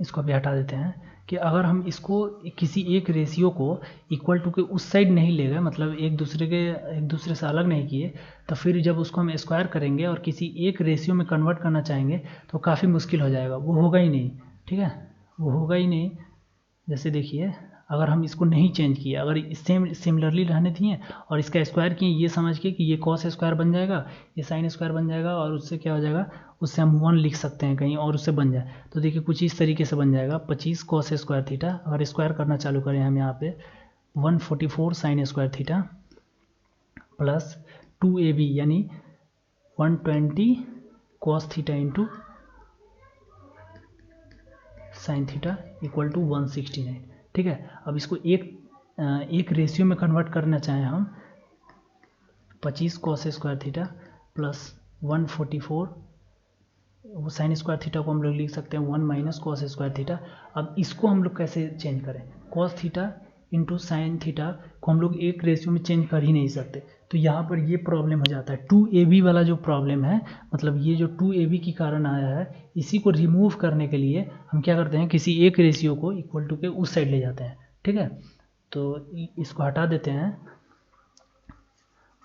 इसको अभी हटा देते हैं, कि अगर हम इसको किसी एक रेशियो को इक्वल टू के उस साइड नहीं ले गए, मतलब एक दूसरे से अलग नहीं किए, तो फिर जब उसको हम स्क्वायर करेंगे और किसी एक रेशियो में कन्वर्ट करना चाहेंगे तो काफ़ी मुश्किल हो जाएगा, वो होगा ही नहीं। ठीक है, वो होगा ही नहीं। जैसे देखिए अगर हम इसको नहीं चेंज किए, अगर सेम सिमिलरली रहने दिए और इसका स्क्वायर किए ये समझ के कि ये कॉस स्क्वायर बन जाएगा, ये साइन स्क्वायर बन जाएगा, और उससे क्या हो जाएगा, उससे हम 1 लिख सकते हैं कहीं और उससे बन जाए, तो देखिए कुछ इस तरीके से बन जाएगा 25 कॉस स्क्वायर थीटा। अगर स्क्वायर करना चालू करें हम यहाँ पे 144 sign square theta plus 2ab यानी 120 cos theta into sine theta equal to 169। ठीक है, अब इसको एक रेशियो में कन्वर्ट करना चाहें हम, 25 कॉस स्क्वायर थीटा प्लस 144, वो साइन स्क्वायर थीटा को हम लोग लिख सकते हैं 1 माइनस कॉस स्क्वायर थीटा। अब इसको हम लोग कैसे चेंज करें, cos theta into sine theta को हम लोग एक रेशियो में चेंज कर ही नहीं सकते, तो यहाँ पर ये प्रॉब्लम हो जाता है 2ab वाला जो प्रॉब्लम है, मतलब ये जो 2ab के कारण आया है, इसी को रिमूव करने के लिए हम क्या करते हैं, किसी एक रेशियो को इक्वल टू के उस साइड ले जाते हैं। ठीक है, तो इसको हटा देते हैं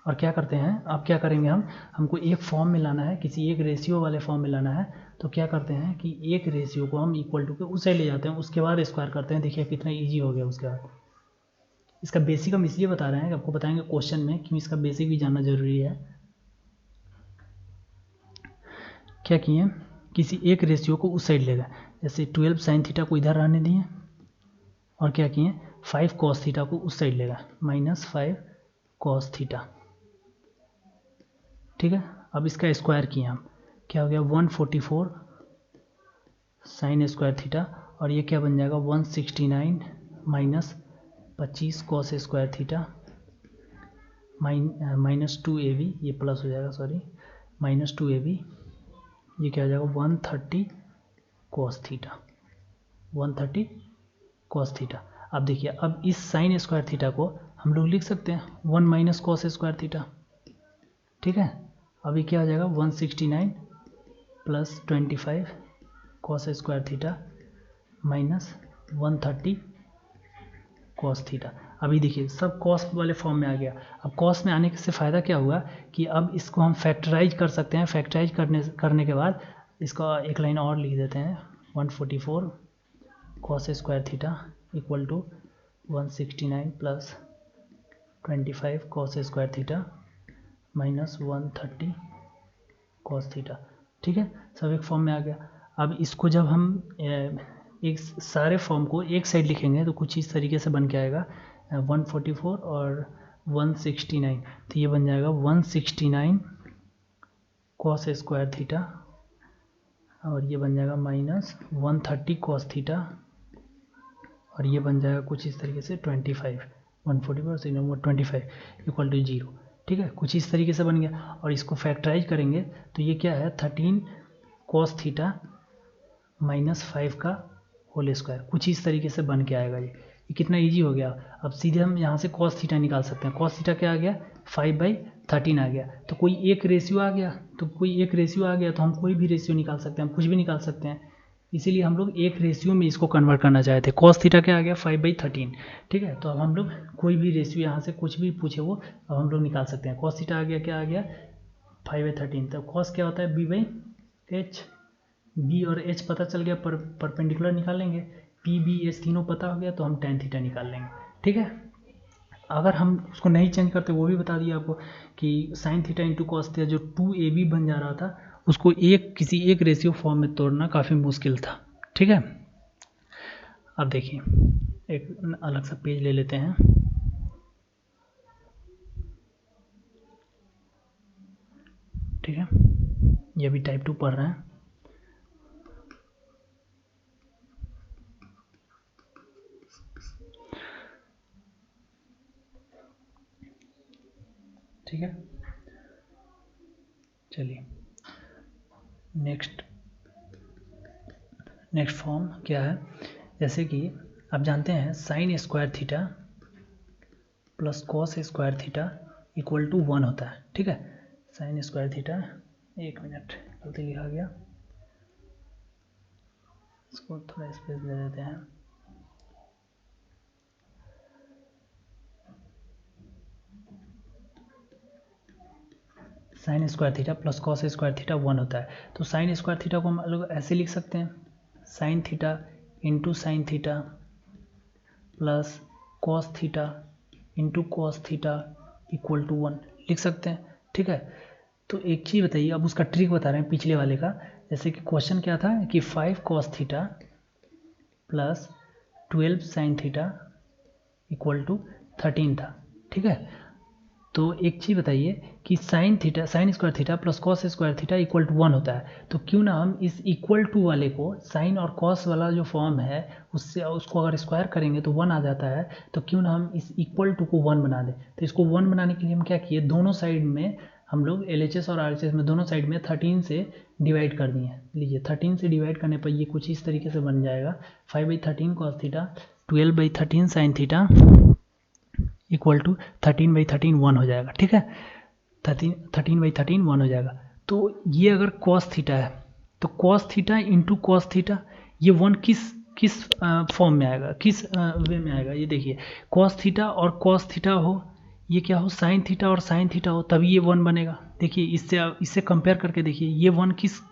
और क्या करते हैं, अब क्या करेंगे हमको एक फॉर्म में लाना है, किसी एक रेशियो वाले फॉर्म में लाना है, तो क्या करते हैं कि एक रेशियो को हम इक्वल टू के उस साइड ले जाते हैं, उसके बाद स्क्वायर करते हैं। देखिए कितना ईजी हो गया। उसके बाद इसका बेसिक हम इसलिए बता रहे हैं कि आपको बताएंगे क्वेश्चन में, क्यों इसका बेसिक भी जानना जरूरी है। क्या किए, किसी एक रेशियो को उस साइड ले गए, जैसे 12 साइन थीटा को इधर रहने दिए और क्या किए 5 कॉस थीटा को उस साइड ले गए माइनस 5 कॉस थीटा। ठीक है, अब इसका स्क्वायर किए हम, क्या हो गया 144 साइन स्क्वायर थीटा, और ये क्या बन जाएगा 169 minus 25 cos square theta minus 2ab, ये प्लस हो जाएगा सॉरी, माइनस 2ab, ये क्या हो जाएगा 130 कॉस थीटा, 130 कॉस थीटा। अब देखिए, अब इस साइन स्क्वायर थीटा को हम लोग लिख सकते हैं 1 माइनस कॉस स्क्वायर थीटा, ठीक है। अभी क्या हो जाएगा 169 plus 25 cos square theta minus 130 cos theta. अभी देखिए सब कॉस वाले फॉर्म में आ गया। अब कॉस में आने से फ़ायदा क्या हुआ कि अब इसको हम फैक्टराइज कर सकते हैं। फैक्टराइज करने के बाद इसका एक लाइन और लिख देते हैं, 144 cos square theta equal to 169 plus 25 cos square theta minus 130 cos theta, ठीक है। सब एक फॉर्म में आ गया। अब इसको जब हम एक सारे फॉर्म को एक साइड लिखेंगे तो कुछ इस तरीके से बन के आएगा, 144 और 169, तो ये बन जाएगा 169 कॉस स्क्वायर थीटा, और ये बन जाएगा माइनस 130 कॉस थीटा, और ये बन जाएगा कुछ इस तरीके से 25, 144 और 25 इक्वल टू 0, ठीक है। कुछ इस तरीके से बन गया। और इसको फैक्टराइज करेंगे तो ये क्या है 13 कॉस थीटा माइनस 5 का होल स्क्वायर, कुछ इस तरीके से बन के आएगा। ये कितना इजी हो गया। अब सीधे हम यहाँ से कॉस थीटा निकाल सकते हैं। कॉस थीटा क्या आ गया 5/13 आ गया। तो कोई एक रेशियो आ गया, तो हम कोई भी रेशियो निकाल सकते हैं, हम कुछ भी निकाल सकते हैं। इसीलिए हम लोग एक रेशियो में इसको कन्वर्ट करना चाहते थे। कॉस थीटा क्या आ गया 5/13, ठीक है। तो अब हम लोग कोई भी रेशियो यहाँ से कुछ भी पूछे वो अब हम लोग निकाल सकते हैं। कॉस थीटा आ गया, क्या आ गया 5/13। तो कॉस क्या होता है b/h, b और h पता चल गया, परपेंडिकुलर निकालेंगे, p b h तीनों पता हो गया तो हम tan थीटा निकाल लेंगे, ठीक है। अगर हम उसको नहीं चेंज करते, वो भी बता दिया आपको कि sign theta into cos theta जो 2ab बन जा रहा था उसको किसी एक रेशियो फॉर्म में तोड़ना काफ़ी मुश्किल था, ठीक है। अब देखिए एक अलग सा पेज ले लेते हैं, ठीक है। ये भी टाइप 2 पढ़ रहे हैं, ठीक है। चलिए नेक्स्ट फॉर्म क्या है, जैसे कि आप जानते हैं sine square theta plus cos square theta equal to 1 होता है, ठीक है। साइन स्क्वायर थीटा, एक मिनट गलती लिखा गया, इसको थोड़ा स्पेस दे देते हैं। Sine square theta plus cos square theta 1 होता है। तो साइन स्क्वायर थीटा को हम लोग ऐसे लिख सकते हैं, sine theta into sine theta plus cos theta into cos theta equal to 1 लिख सकते हैं, ठीक है। तो एक चीज़ बताइए, अब उसका ट्रिक बता रहे हैं पिछले वाले का। जैसे कि क्वेश्चन क्या था कि 5 cos theta plus 12 sine theta equal to 13 था, ठीक है। तो एक चीज़ बताइए कि sine square theta plus cos square theta equal to 1 होता है। तो क्यों ना हम इस इक्वल टू वाले को, साइन और कॉस वाला जो फॉर्म है उससे उसको अगर स्क्वायर करेंगे तो 1 आ जाता है, तो क्यों ना हम इस इक्वल टू को 1 बना दें। तो इसको 1 बनाने के लिए हम क्या किए, दोनों साइड में हम लोग LHS और RHS में दोनों साइड में 13 से डिवाइड कर दिए। लीजिए 13 से डिवाइड करने पर ये कुछ इस तरीके से बन जाएगा, 5/13 cos theta 12/13 sine theta equal to 13/13 1 हो जाएगा, ठीक है। 13/13 1 हो जाएगा। तो ये अगर कॉस थीटा है तो cos theta into cos theta, ये 1 किस फॉर्म में आएगा, किस वे में आएगा। ये देखिए कॉस थीटा और कॉस थीटा हो, ये क्या हो साइन थीटा और साइन थीटा हो, तभी ये 1 बनेगा। देखिए इससे कंपेयर करके देखिए ये 1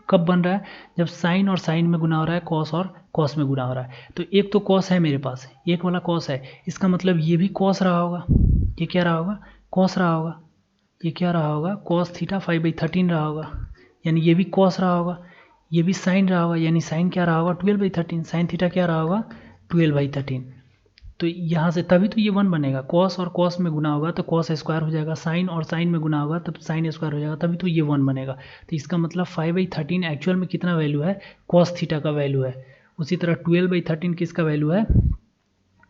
कब बन रहा है, जब साइन और साइन में गुना हो रहा है, कॉस और कॉस में गुना हो रहा है। तो एक तो कॉस है मेरे पास, एक वाला कॉस है, इसका मतलब ये भी कॉस रहा होगा, ये क्या रहा होगा कॉस रहा होगा, ये क्या रहा होगा कॉस थीटा 5/13 रहा होगा, यानी ये भी कॉस रहा होगा, ये भी साइन रहा होगा, यानी साइन क्या रहा होगा 12/13, साइन थीटा क्या रहा होगा 12/13, तो यहाँ से तभी तो ये 1 बनेगा, कॉस और कॉस में गुना होगा तो कॉस स्क्वायर हो जाएगा, साइन और साइन में गुना होगा तब साइन स्क्वायर हो जाएगा, तभी तो ये 1 बनेगा। तो इसका मतलब 5/13 एक्चुअल में कितना वैल्यू है, कॉस थीटा का वैल्यू है। उसी तरह 12/13 किसका वैल्यू है,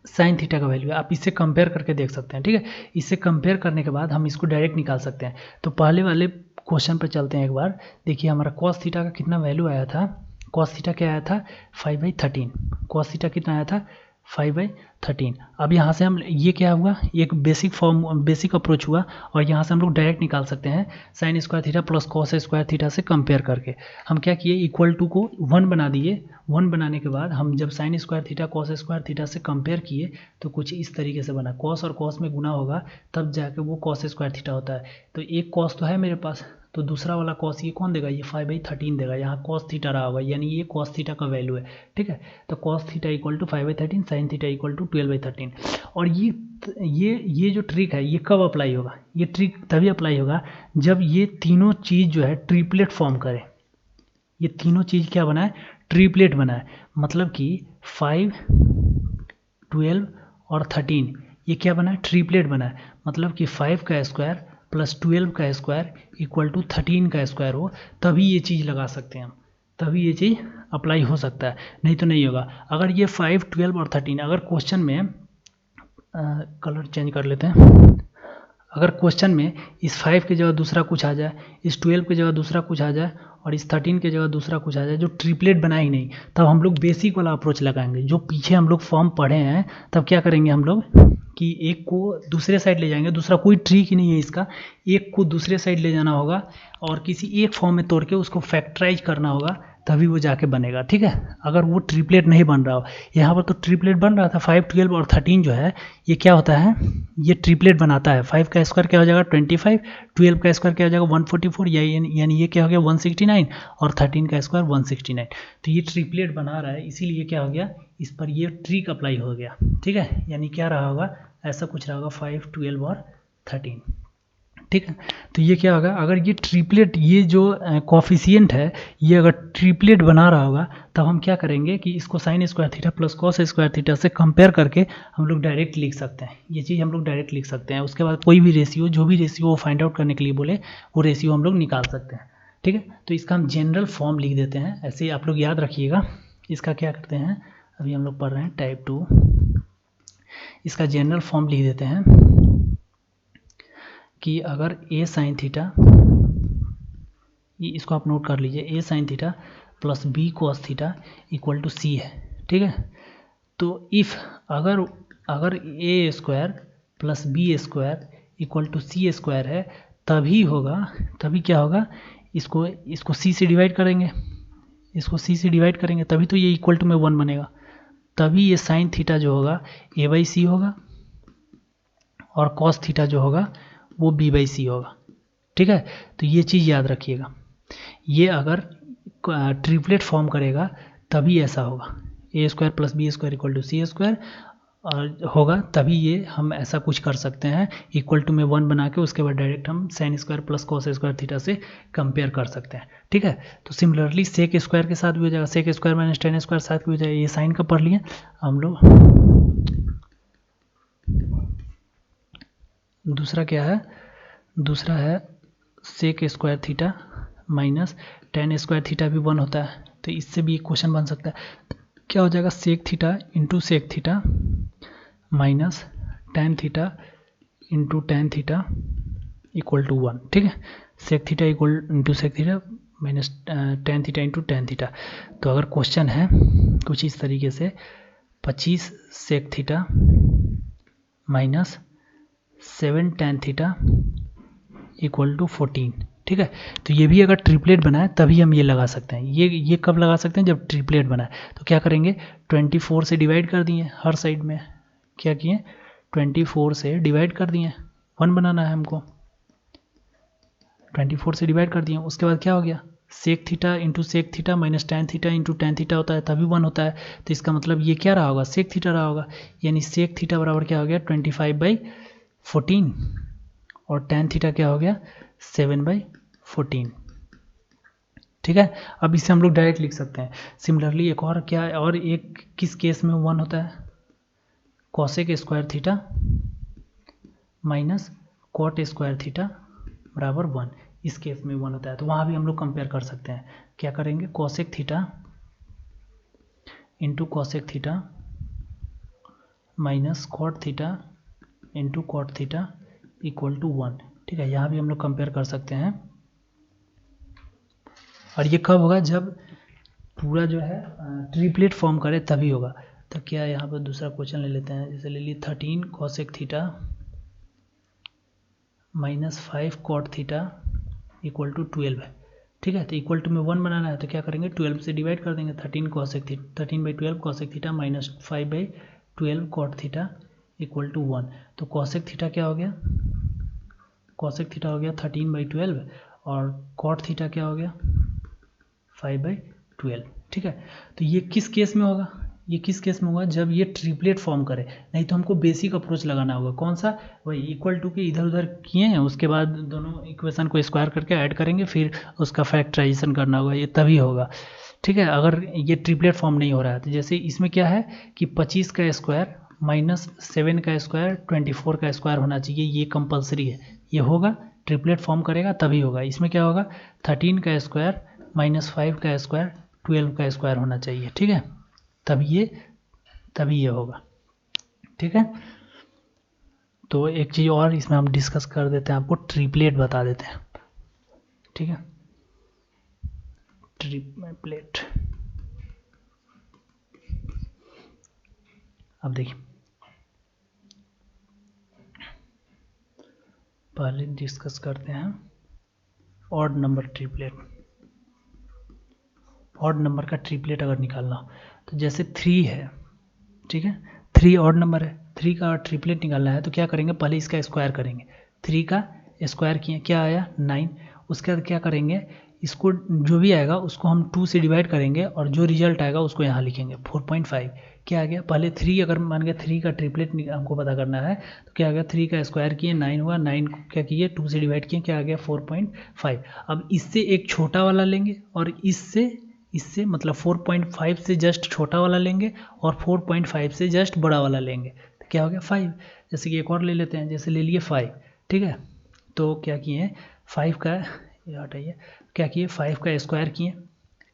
साइन थीटा का वैल्यू है। आप इससे कंपेयर करके देख सकते हैं, ठीक है। इससे कंपेयर करने के बाद हम इसको डायरेक्ट निकाल सकते हैं। तो पहले वाले क्वेश्चन पर चलते हैं एक बार। देखिए हमारा कॉस थीटा का कितना वैल्यू आया था, कॉस थीटा क्या आया था 5/13, कॉस थीटा कितना आया था 5/13। अब यहाँ से हम ये क्या हुआ, एक बेसिक अप्रोच हुआ और यहाँ से हम लोग डायरेक्ट निकाल सकते हैं sine square theta plus cos square theta से कंपेयर करके। हम क्या किए, इक्वल टू को 1 बना दिए। 1 बनाने के बाद हम जब sign square theta cos square theta से कंपेयर किए तो कुछ इस तरीके से बना, कॉस और कॉस में गुना होगा तब जाके वो कॉस स्क्वायर थीटा होता है। तो एक कॉस तो है मेरे पास, तो दूसरा वाला कॉस ये कौन देगा, ये 5/13 देगा, यहाँ कॉस थीटा रहा होगा, यानी ये कॉस थीटा का वैल्यू है, ठीक है। तो cos theta equal to 5/13, sine theta equal to 12/13। और ये जो ट्रिक है ये कब अप्लाई होगा, ये ट्रिक तभी अप्लाई होगा जब ये तीनों चीज़ जो है ट्रिपलेट फॉर्म करे। ये तीनों चीज़ क्या बनाए, ट्रिपलेट बनाए, मतलब कि 5, 12 और 13 ये क्या बनाए, ट्रिपलेट बनाए। मतलब कि 5 का स्क्वायर प्लस 12 का स्क्वायर इक्वल टू 13 का स्क्वायर हो, तभी ये चीज़ लगा सकते हैं हम, तभी ये चीज़ अप्लाई हो सकता है, नहीं तो नहीं होगा। अगर ये 5, 12 और 13 अगर क्वेश्चन में कलर चेंज कर लेते हैं, अगर क्वेश्चन में इस 5 की जगह दूसरा कुछ आ जाए, इस 12 की जगह दूसरा कुछ आ जाए और इस 13 की जगह दूसरा कुछ आ जाए जो ट्रिपलेट बनाए ही नहीं, तब हम लोग बेसिक वाला अप्रोच लगाएंगे जो पीछे हम लोग फॉर्म पढ़े हैं। तब क्या करेंगे हम लोग कि एक को दूसरे साइड ले जाएंगे, दूसरा कोई ट्रिक ही नहीं है इसका, एक को दूसरे साइड ले जाना होगा और किसी एक फॉर्म में तोड़ के उसको फैक्टराइज करना होगा, तभी वो जाके बनेगा, ठीक है। अगर वो ट्रिपलेट नहीं बन रहा हो, यहाँ पर तो ट्रिपलेट बन रहा था, 5, 12 और 13 जो है ये क्या होता है, ये ट्रिपलेट बनाता है। 5 का स्क्वायर क्या हो जाएगा 25, 12 का स्क्वायर क्या हो जाएगा 144, यानी ये क्या हो गया 169 और 13 का स्क्वायर 169। तो ये ट्रिपलेट बना रहा है, इसीलिए क्या हो गया, इस पर ये ट्रिक अप्लाई हो गया, ठीक है। यानी क्या रहा होगा, ऐसा कुछ रहा होगा 5, 12 और 13, ठीक है। तो ये क्या होगा, अगर ये ट्रिपलेट, ये जो कॉफिशिएंट है ये अगर ट्रिपलेट बना रहा होगा, तब हम क्या करेंगे कि इसको sign square theta plus cos square theta से कंपेयर करके हम लोग डायरेक्ट लिख सकते हैं। ये चीज़ हम लोग डायरेक्ट लिख सकते हैं। उसके बाद कोई भी रेशियो, जो भी रेशियो वो फाइंड आउट करने के लिए बोले, वो रेशियो हम लोग निकाल सकते हैं, ठीक है। तो इसका हम जनरल फॉर्म लिख देते हैं, ऐसे ही आप लोग याद रखिएगा। इसका क्या करते हैं, अभी हम लोग पढ़ रहे हैं टाइप 2, इसका जनरल फॉर्म लिख देते हैं कि अगर ए साइन थीटा, इसको आप नोट कर लीजिए, A sine theta plus B cos theta equal to C है, ठीक है। तो इफ़ अगर A square plus B square equal to C square है, तभी होगा, तभी क्या होगा, इसको सी से डिवाइड करेंगे, इसको सी से डिवाइड करेंगे, तभी तो ये इक्वल टू में 1 बनेगा, तभी ये साइन थीटा जो होगा a/c होगा और कॉस थीटा जो होगा वो b/c होगा, ठीक है। तो ये चीज़ याद रखिएगा, ये अगर ट्रिपलेट फॉर्म करेगा तभी ऐसा होगा, A square plus B square equal to C square होगा, तभी ये हम ऐसा कुछ कर सकते हैं, इक्वल टू में 1 बना के उसके बाद डायरेक्ट हम sine square plus cos square theta से कंपेयर कर सकते हैं, ठीक है। तो सिमिलरली सेक स्क्वायर के साथ भी हो जाएगा, sec square minus tan square साथ भी हो जाएगा। ये साइन का पढ़ लिए हम लोग। दूसरा क्या है, दूसरा है sec square theta minus tan square theta भी 1 होता है, तो इससे भी एक क्वेश्चन बन सकता है। क्या हो जाएगा, sec theta into sec theta minus tan theta into tan theta equal to 1, ठीक है। Sec theta equal into sec theta minus tan theta into tan theta. तो अगर क्वेश्चन है कुछ इस तरीके से 25 sec theta minus 7 tan theta equal to 14, ठीक है। तो ये भी अगर ट्रिपलेट बनाए तभी हम ये लगा सकते हैं। ये कब लगा सकते हैं, जब ट्रिपलेट बनाए। तो क्या करेंगे, 24 से डिवाइड कर दिए हर साइड में, क्या किए 24 से डिवाइड कर दिए, 1 बनाना है हमको, 24 से डिवाइड कर दिए। उसके बाद क्या हो गया, sec theta into sec theta minus tan theta into tan theta होता है, तभी 1 होता है। तो इसका मतलब ये क्या रहा होगा, सेक थीटा रहा होगा, यानी सेक थीटा बराबर क्या हो गया 25/14 और टेन थीटा क्या हो गया 7/14, ठीक है। अब इसे हम लोग डायरेक्ट लिख सकते हैं। सिमिलरली एक और क्या है, और एक किस केस में 1 होता है, cosec square theta minus cot square theta बराबर 1। इस केस में 1 होता है, तो वहाँ भी हम लोग कंपेयर कर सकते हैं। क्या करेंगे, cosec theta into cosec theta minus cot theta into cot theta equal to 1। ठीक है, यहाँ भी हम लोग कंपेयर कर सकते हैं। और ये कब होगा, जब पूरा जो है ट्रिपलेट फॉर्म करे तभी होगा। तो क्या यहाँ पर दूसरा क्वेश्चन ले लेते हैं, जैसे ले लिए 13 cosec theta minus 5 cot theta equal to 12 है। ठीक है, तो इक्वल टू में 1 बनाना है, तो क्या करेंगे 12 से डिवाइड कर देंगे। 13/12 cosec theta minus 5/12 cot theta equal to 1। तो कॉसेक थीटा क्या हो गया, कॉसेक थीटा हो गया 13/12 और कॉट थीटा क्या हो गया 5/12। ठीक है, तो ये किस केस में होगा, ये किस केस में होगा, जब ये ट्रिपलेट फॉर्म करे। नहीं तो हमको बेसिक अप्रोच लगाना होगा, कौन सा, वही इक्वल टू के इधर उधर किए हैं, उसके बाद दोनों इक्वेशन को स्क्वायर करके ऐड करेंगे, फिर उसका फैक्टराइजेशन करना होगा, ये तभी होगा। ठीक है, अगर ये ट्रिपलेट फॉर्म नहीं हो रहा है, तो जैसे इसमें क्या है कि 25 का स्क्वायर माइनस 7 का स्क्वायर 24 का स्क्वायर होना चाहिए, ये कंपलसरी है, ये होगा, ट्रिपलेट फॉर्म करेगा तभी होगा। इसमें क्या होगा 13 का स्क्वायर माइनस 5 का स्क्वायर 12 का स्क्वायर होना चाहिए। ठीक है, तभी ये होगा। ठीक है, तो एक चीज़ और इसमें हम डिस्कस कर देते हैं, आपको ट्रिपलेट बता देते हैं। ठीक है, ट्रिपलेट अब देखिए, पहले डिस्कस करते हैं odd number triplet. Odd number का ट्रिपलेट अगर निकालना हो तो जैसे 3 है, ठीक है, 3 ऑड नंबर है, 3 का ट्रिपलेट निकालना है तो क्या करेंगे, पहले इसका स्क्वायर करेंगे। 3 का स्क्वायर किए, क्या आया 9। उसके बाद क्या करेंगे, इसको जो भी आएगा उसको हम 2 से डिवाइड करेंगे और जो रिजल्ट आएगा उसको यहाँ लिखेंगे 4.5। क्या आ गया, पहले 3 अगर मान गया 3 का ट्रिपलेट हमको पता करना है, तो क्या आ गया 3 का स्क्वायर किए 9 हुआ, 9 को क्या किए 2 से डिवाइड किए, क्या आ गया 4.5। अब इससे एक छोटा वाला लेंगे और इससे मतलब 4.5 से जस्ट छोटा वाला लेंगे और 4.5 से जस्ट बड़ा वाला लेंगे, तो क्या हो गया 5। जैसे कि एक और ले लेते हैं, जैसे ले लिए 5। ठीक है, तो क्या किए 5 का, ये हटाइए, क्या किए 5 का स्क्वायर किए,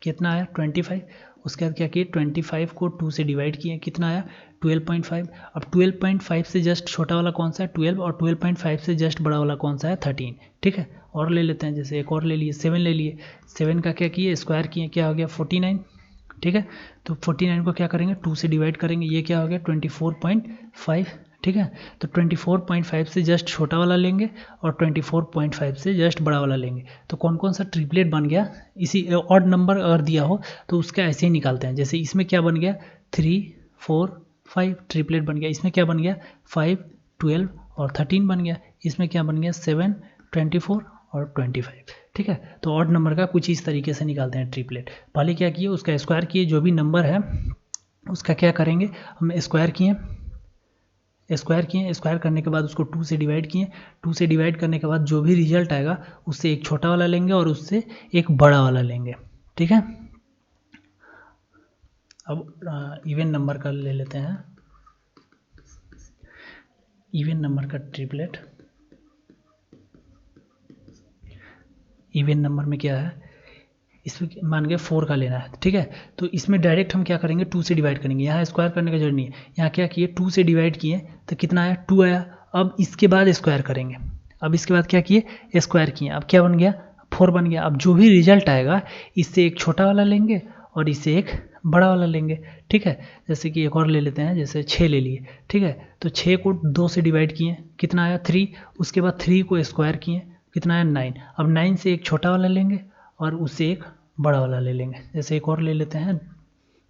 कितना आया 25। उसके बाद क्या किए 25 को 2 से डिवाइड किए, कितना आया 12.5। अब 12.5 से जस्ट छोटा वाला कौन सा है 12 और 12.5 से जस्ट बड़ा वाला कौन सा है 13। ठीक है, और ले लेते हैं, जैसे एक और ले लिए 7 ले लिए, 7 का क्या किए स्क्वायर किए, क्या हो गया 49। ठीक है, तो 49 को क्या करेंगे 2 से डिवाइड करेंगे, ये क्या हो गया 24.5। ठीक है, तो 24.5 से जस्ट छोटा वाला लेंगे और 24.5 से जस्ट बड़ा वाला लेंगे, तो कौन कौन सा ट्रिपलेट बन गया। इसी ऑड नंबर अगर दिया हो तो उसका ऐसे ही निकालते हैं। जैसे इसमें क्या बन गया 3 4 5 ट्रिपलेट बन गया, इसमें क्या बन गया 5 12 और 13 बन गया, इसमें क्या बन गया 7 24 और 25। ठीक है, तो ऑड नंबर का कुछ इस तरीके से निकालते हैं ट्रिपलेट। पहले क्या किए उसका स्क्वायर किए, जो भी नंबर है उसका क्या करेंगे हम स्क्वायर किए, स्क्वायर करने के बाद उसको 2 से डिवाइड किए, 2 से डिवाइड करने के बाद जो भी रिजल्ट आएगा उससे एक छोटा वाला लेंगे और उससे एक बड़ा वाला लेंगे। ठीक है, अब इवन नंबर का ले लेते हैं, इवन नंबर का ट्रिपलेट। इवन नंबर में क्या है, इसमें मान गया 4 का लेना है। ठीक है, तो इसमें डायरेक्ट हम क्या करेंगे 2 से डिवाइड करेंगे, यहाँ स्क्वायर करने का जरूरत नहीं है, यहाँ क्या किए 2 से डिवाइड किए तो कितना आया 2 आया। अब इसके बाद स्क्वायर करेंगे, अब इसके बाद क्या किए स्क्वायर किए, अब क्या बन गया 4 बन गया। अब जो भी रिजल्ट आएगा इससे एक छोटा वाला लेंगे और इससे एक बड़ा वाला लेंगे। ठीक है, जैसे कि एक और ले लेते हैं, जैसे 6 ले लिए। ठीक है, तो 6 को 2 से डिवाइड किए, कितना आया 3। उसके बाद 3 को स्क्वायर किए, कितना आया 9। अब 9 से एक छोटा वाला लेंगे और उससे एक बड़ा वाला ले लेंगे। जैसे एक और ले लेते हैं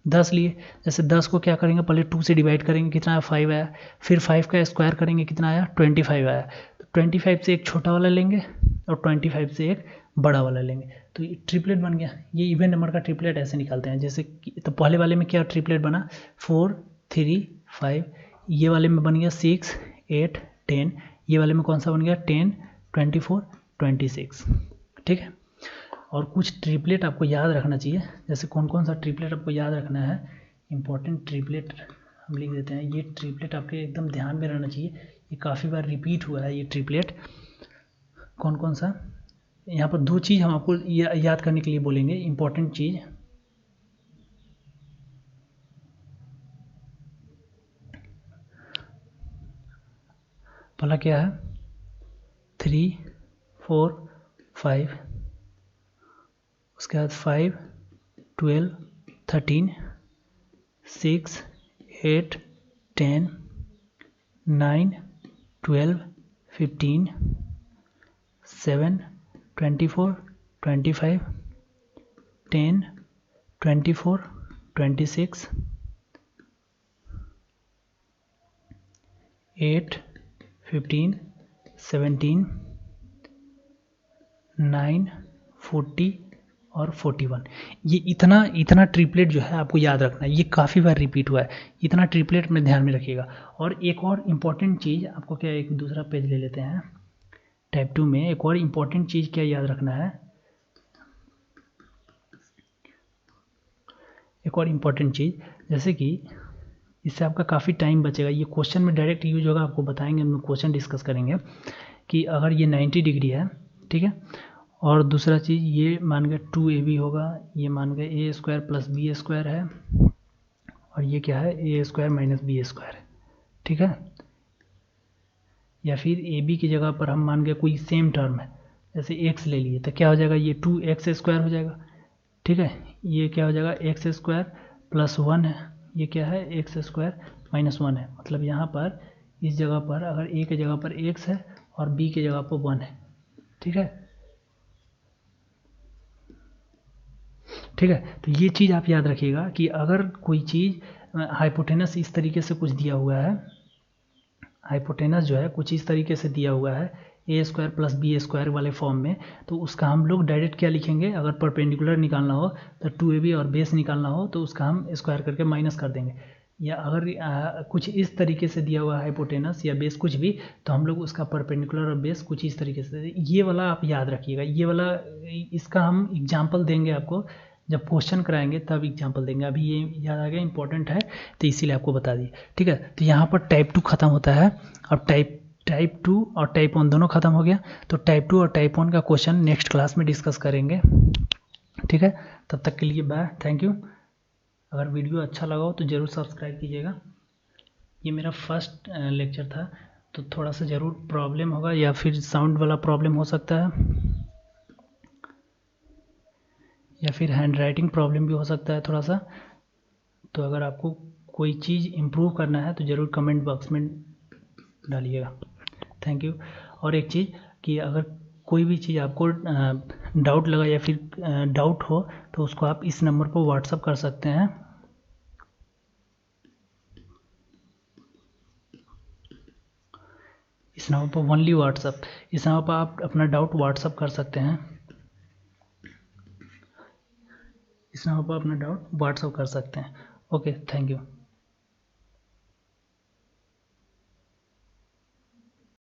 10 लिए, जैसे 10 को क्या करेंगे पहले 2 से डिवाइड करेंगे, कितना आया 5 आया, फिर 5 का स्क्वायर करेंगे, कितना आया 25 आया। तो 25 से एक छोटा वाला लेंगे और 25 से एक बड़ा वाला लेंगे, तो ये ट्रिपलेट बन गया। ये इवन नंबर का ट्रिपलेट ऐसे निकालते हैं। जैसे तो पहले वाले में क्या ट्रिपलेट बना 4 3 5, ये वाले में बन गया 6 8 10, ये वाले में कौन सा बन गया 10 24 26। ठीक है, और कुछ ट्रिपलेट आपको याद रखना चाहिए, जैसे कौन कौन सा ट्रिपलेट आपको याद रखना है, इंपॉर्टेंट ट्रिपलेट हम लिख देते हैं। ये ट्रिपलेट आपके एकदम ध्यान में रहना चाहिए, ये काफ़ी बार रिपीट हुआ है ये ट्रिपलेट। कौन कौन सा, यहाँ पर 2 चीज़ हम आपको याद करने के लिए बोलेंगे, इम्पोर्टेंट चीज़। पहला क्या है, 3 4 5, उसके बाद 5 12 13 6 8 10 9 12 15 7 24 25 10 24 26 8 15 17 9 40 और 41। ये इतना ट्रिपलेट जो है आपको याद रखना है, ये काफ़ी बार रिपीट हुआ है, इतना ट्रिपलेट अपने ध्यान में रखिएगा। और एक और इम्पॉर्टेंट चीज़ आपको क्या, एक दूसरा पेज ले लेते हैं। टाइप 2 में एक और इम्पॉर्टेंट चीज़ क्या याद रखना है, एक और इम्पॉर्टेंट चीज़, जैसे कि इससे आपका काफ़ी टाइम बचेगा, ये क्वेश्चन में डायरेक्ट यूज होगा, आपको बताएंगे, हम लोग क्वेश्चन डिस्कस करेंगे कि अगर ये 90 डिग्री है, ठीक है, और दूसरा चीज़ ये मान गए 2ab होगा, ये मान गए ए स्क्वायर प्लस बी स्क्वायर है, और ये क्या है, A square minus B square, ठीक है। या फिर ए बी की जगह पर हम मान गए कोई सेम टर्म है, जैसे एक्स ले लिए, तो क्या हो जाएगा, ये 2x स्क्वायर हो जाएगा, ठीक है। ये क्या हो जाएगा, एक्स स्क्वायर प्लस 1 है, ये क्या है, एक्स स्क्वायर माइनस 1 है। मतलब यहाँ पर इस जगह पर अगर ए की जगह पर x है और b की जगह पर 1 है, ठीक है, ठीक है। तो ये चीज़ आप याद रखिएगा कि अगर कोई चीज़ हाइपोटेनस इस तरीके से कुछ दिया हुआ है, हाइपोटेनस जो है कुछ इस तरीके से दिया हुआ है, A square plus B square वाले फॉर्म में, तो उसका हम लोग डायरेक्ट क्या लिखेंगे, अगर परपेंडिकुलर निकालना हो तो 2ab और बेस निकालना हो तो उसका हम स्क्वायर करके माइनस कर देंगे। या अगर कुछ इस तरीके से दिया हुआ है हाइपोटेनस या बेस कुछ भी, तो हम लोग उसका परपेंडिकुलर और बेस कुछ इस तरीके से, ये वाला आप याद रखिएगा, ये वाला, इसका हम एग्जाम्पल देंगे आपको, जब क्वेश्चन कराएंगे तब एग्जाम्पल देंगे। अभी ये याद आ गया, इंपॉर्टेंट है तो इसीलिए आपको बता दिए, ठीक है। तो यहाँ पर टाइप 2 खत्म होता है, अब टाइप 2 और टाइप 1 दोनों खत्म हो गया। तो टाइप 2 और टाइप 1 का क्वेश्चन नेक्स्ट क्लास में डिस्कस करेंगे, ठीक है। तब तक के लिए बाय, थैंक यू। अगर वीडियो अच्छा लगा हो तो ज़रूर सब्सक्राइब कीजिएगा। ये मेरा फर्स्ट लेक्चर था, तो थोड़ा सा ज़रूर प्रॉब्लम होगा या फिर साउंड वाला प्रॉब्लम हो सकता है, या फिर हैंड राइटिंग प्रॉब्लम भी हो सकता है थोड़ा सा। तो अगर आपको कोई चीज़ इम्प्रूव करना है तो ज़रूर कमेंट बॉक्स में डालिएगा, थैंक यू। और एक चीज़ कि अगर कोई भी चीज़ आपको डाउट लगा या फिर डाउट हो तो उसको आप इस नंबर पर व्हाट्सअप कर सकते हैं, इस नंबर पर ओनली व्हाट्सअप, इस नंबर पर आप अपना डाउट व्हाट्सअप कर सकते हैं, इस नंबर पर अपना डाउट व्हाट्सअप कर सकते हैं। Okay, thank you.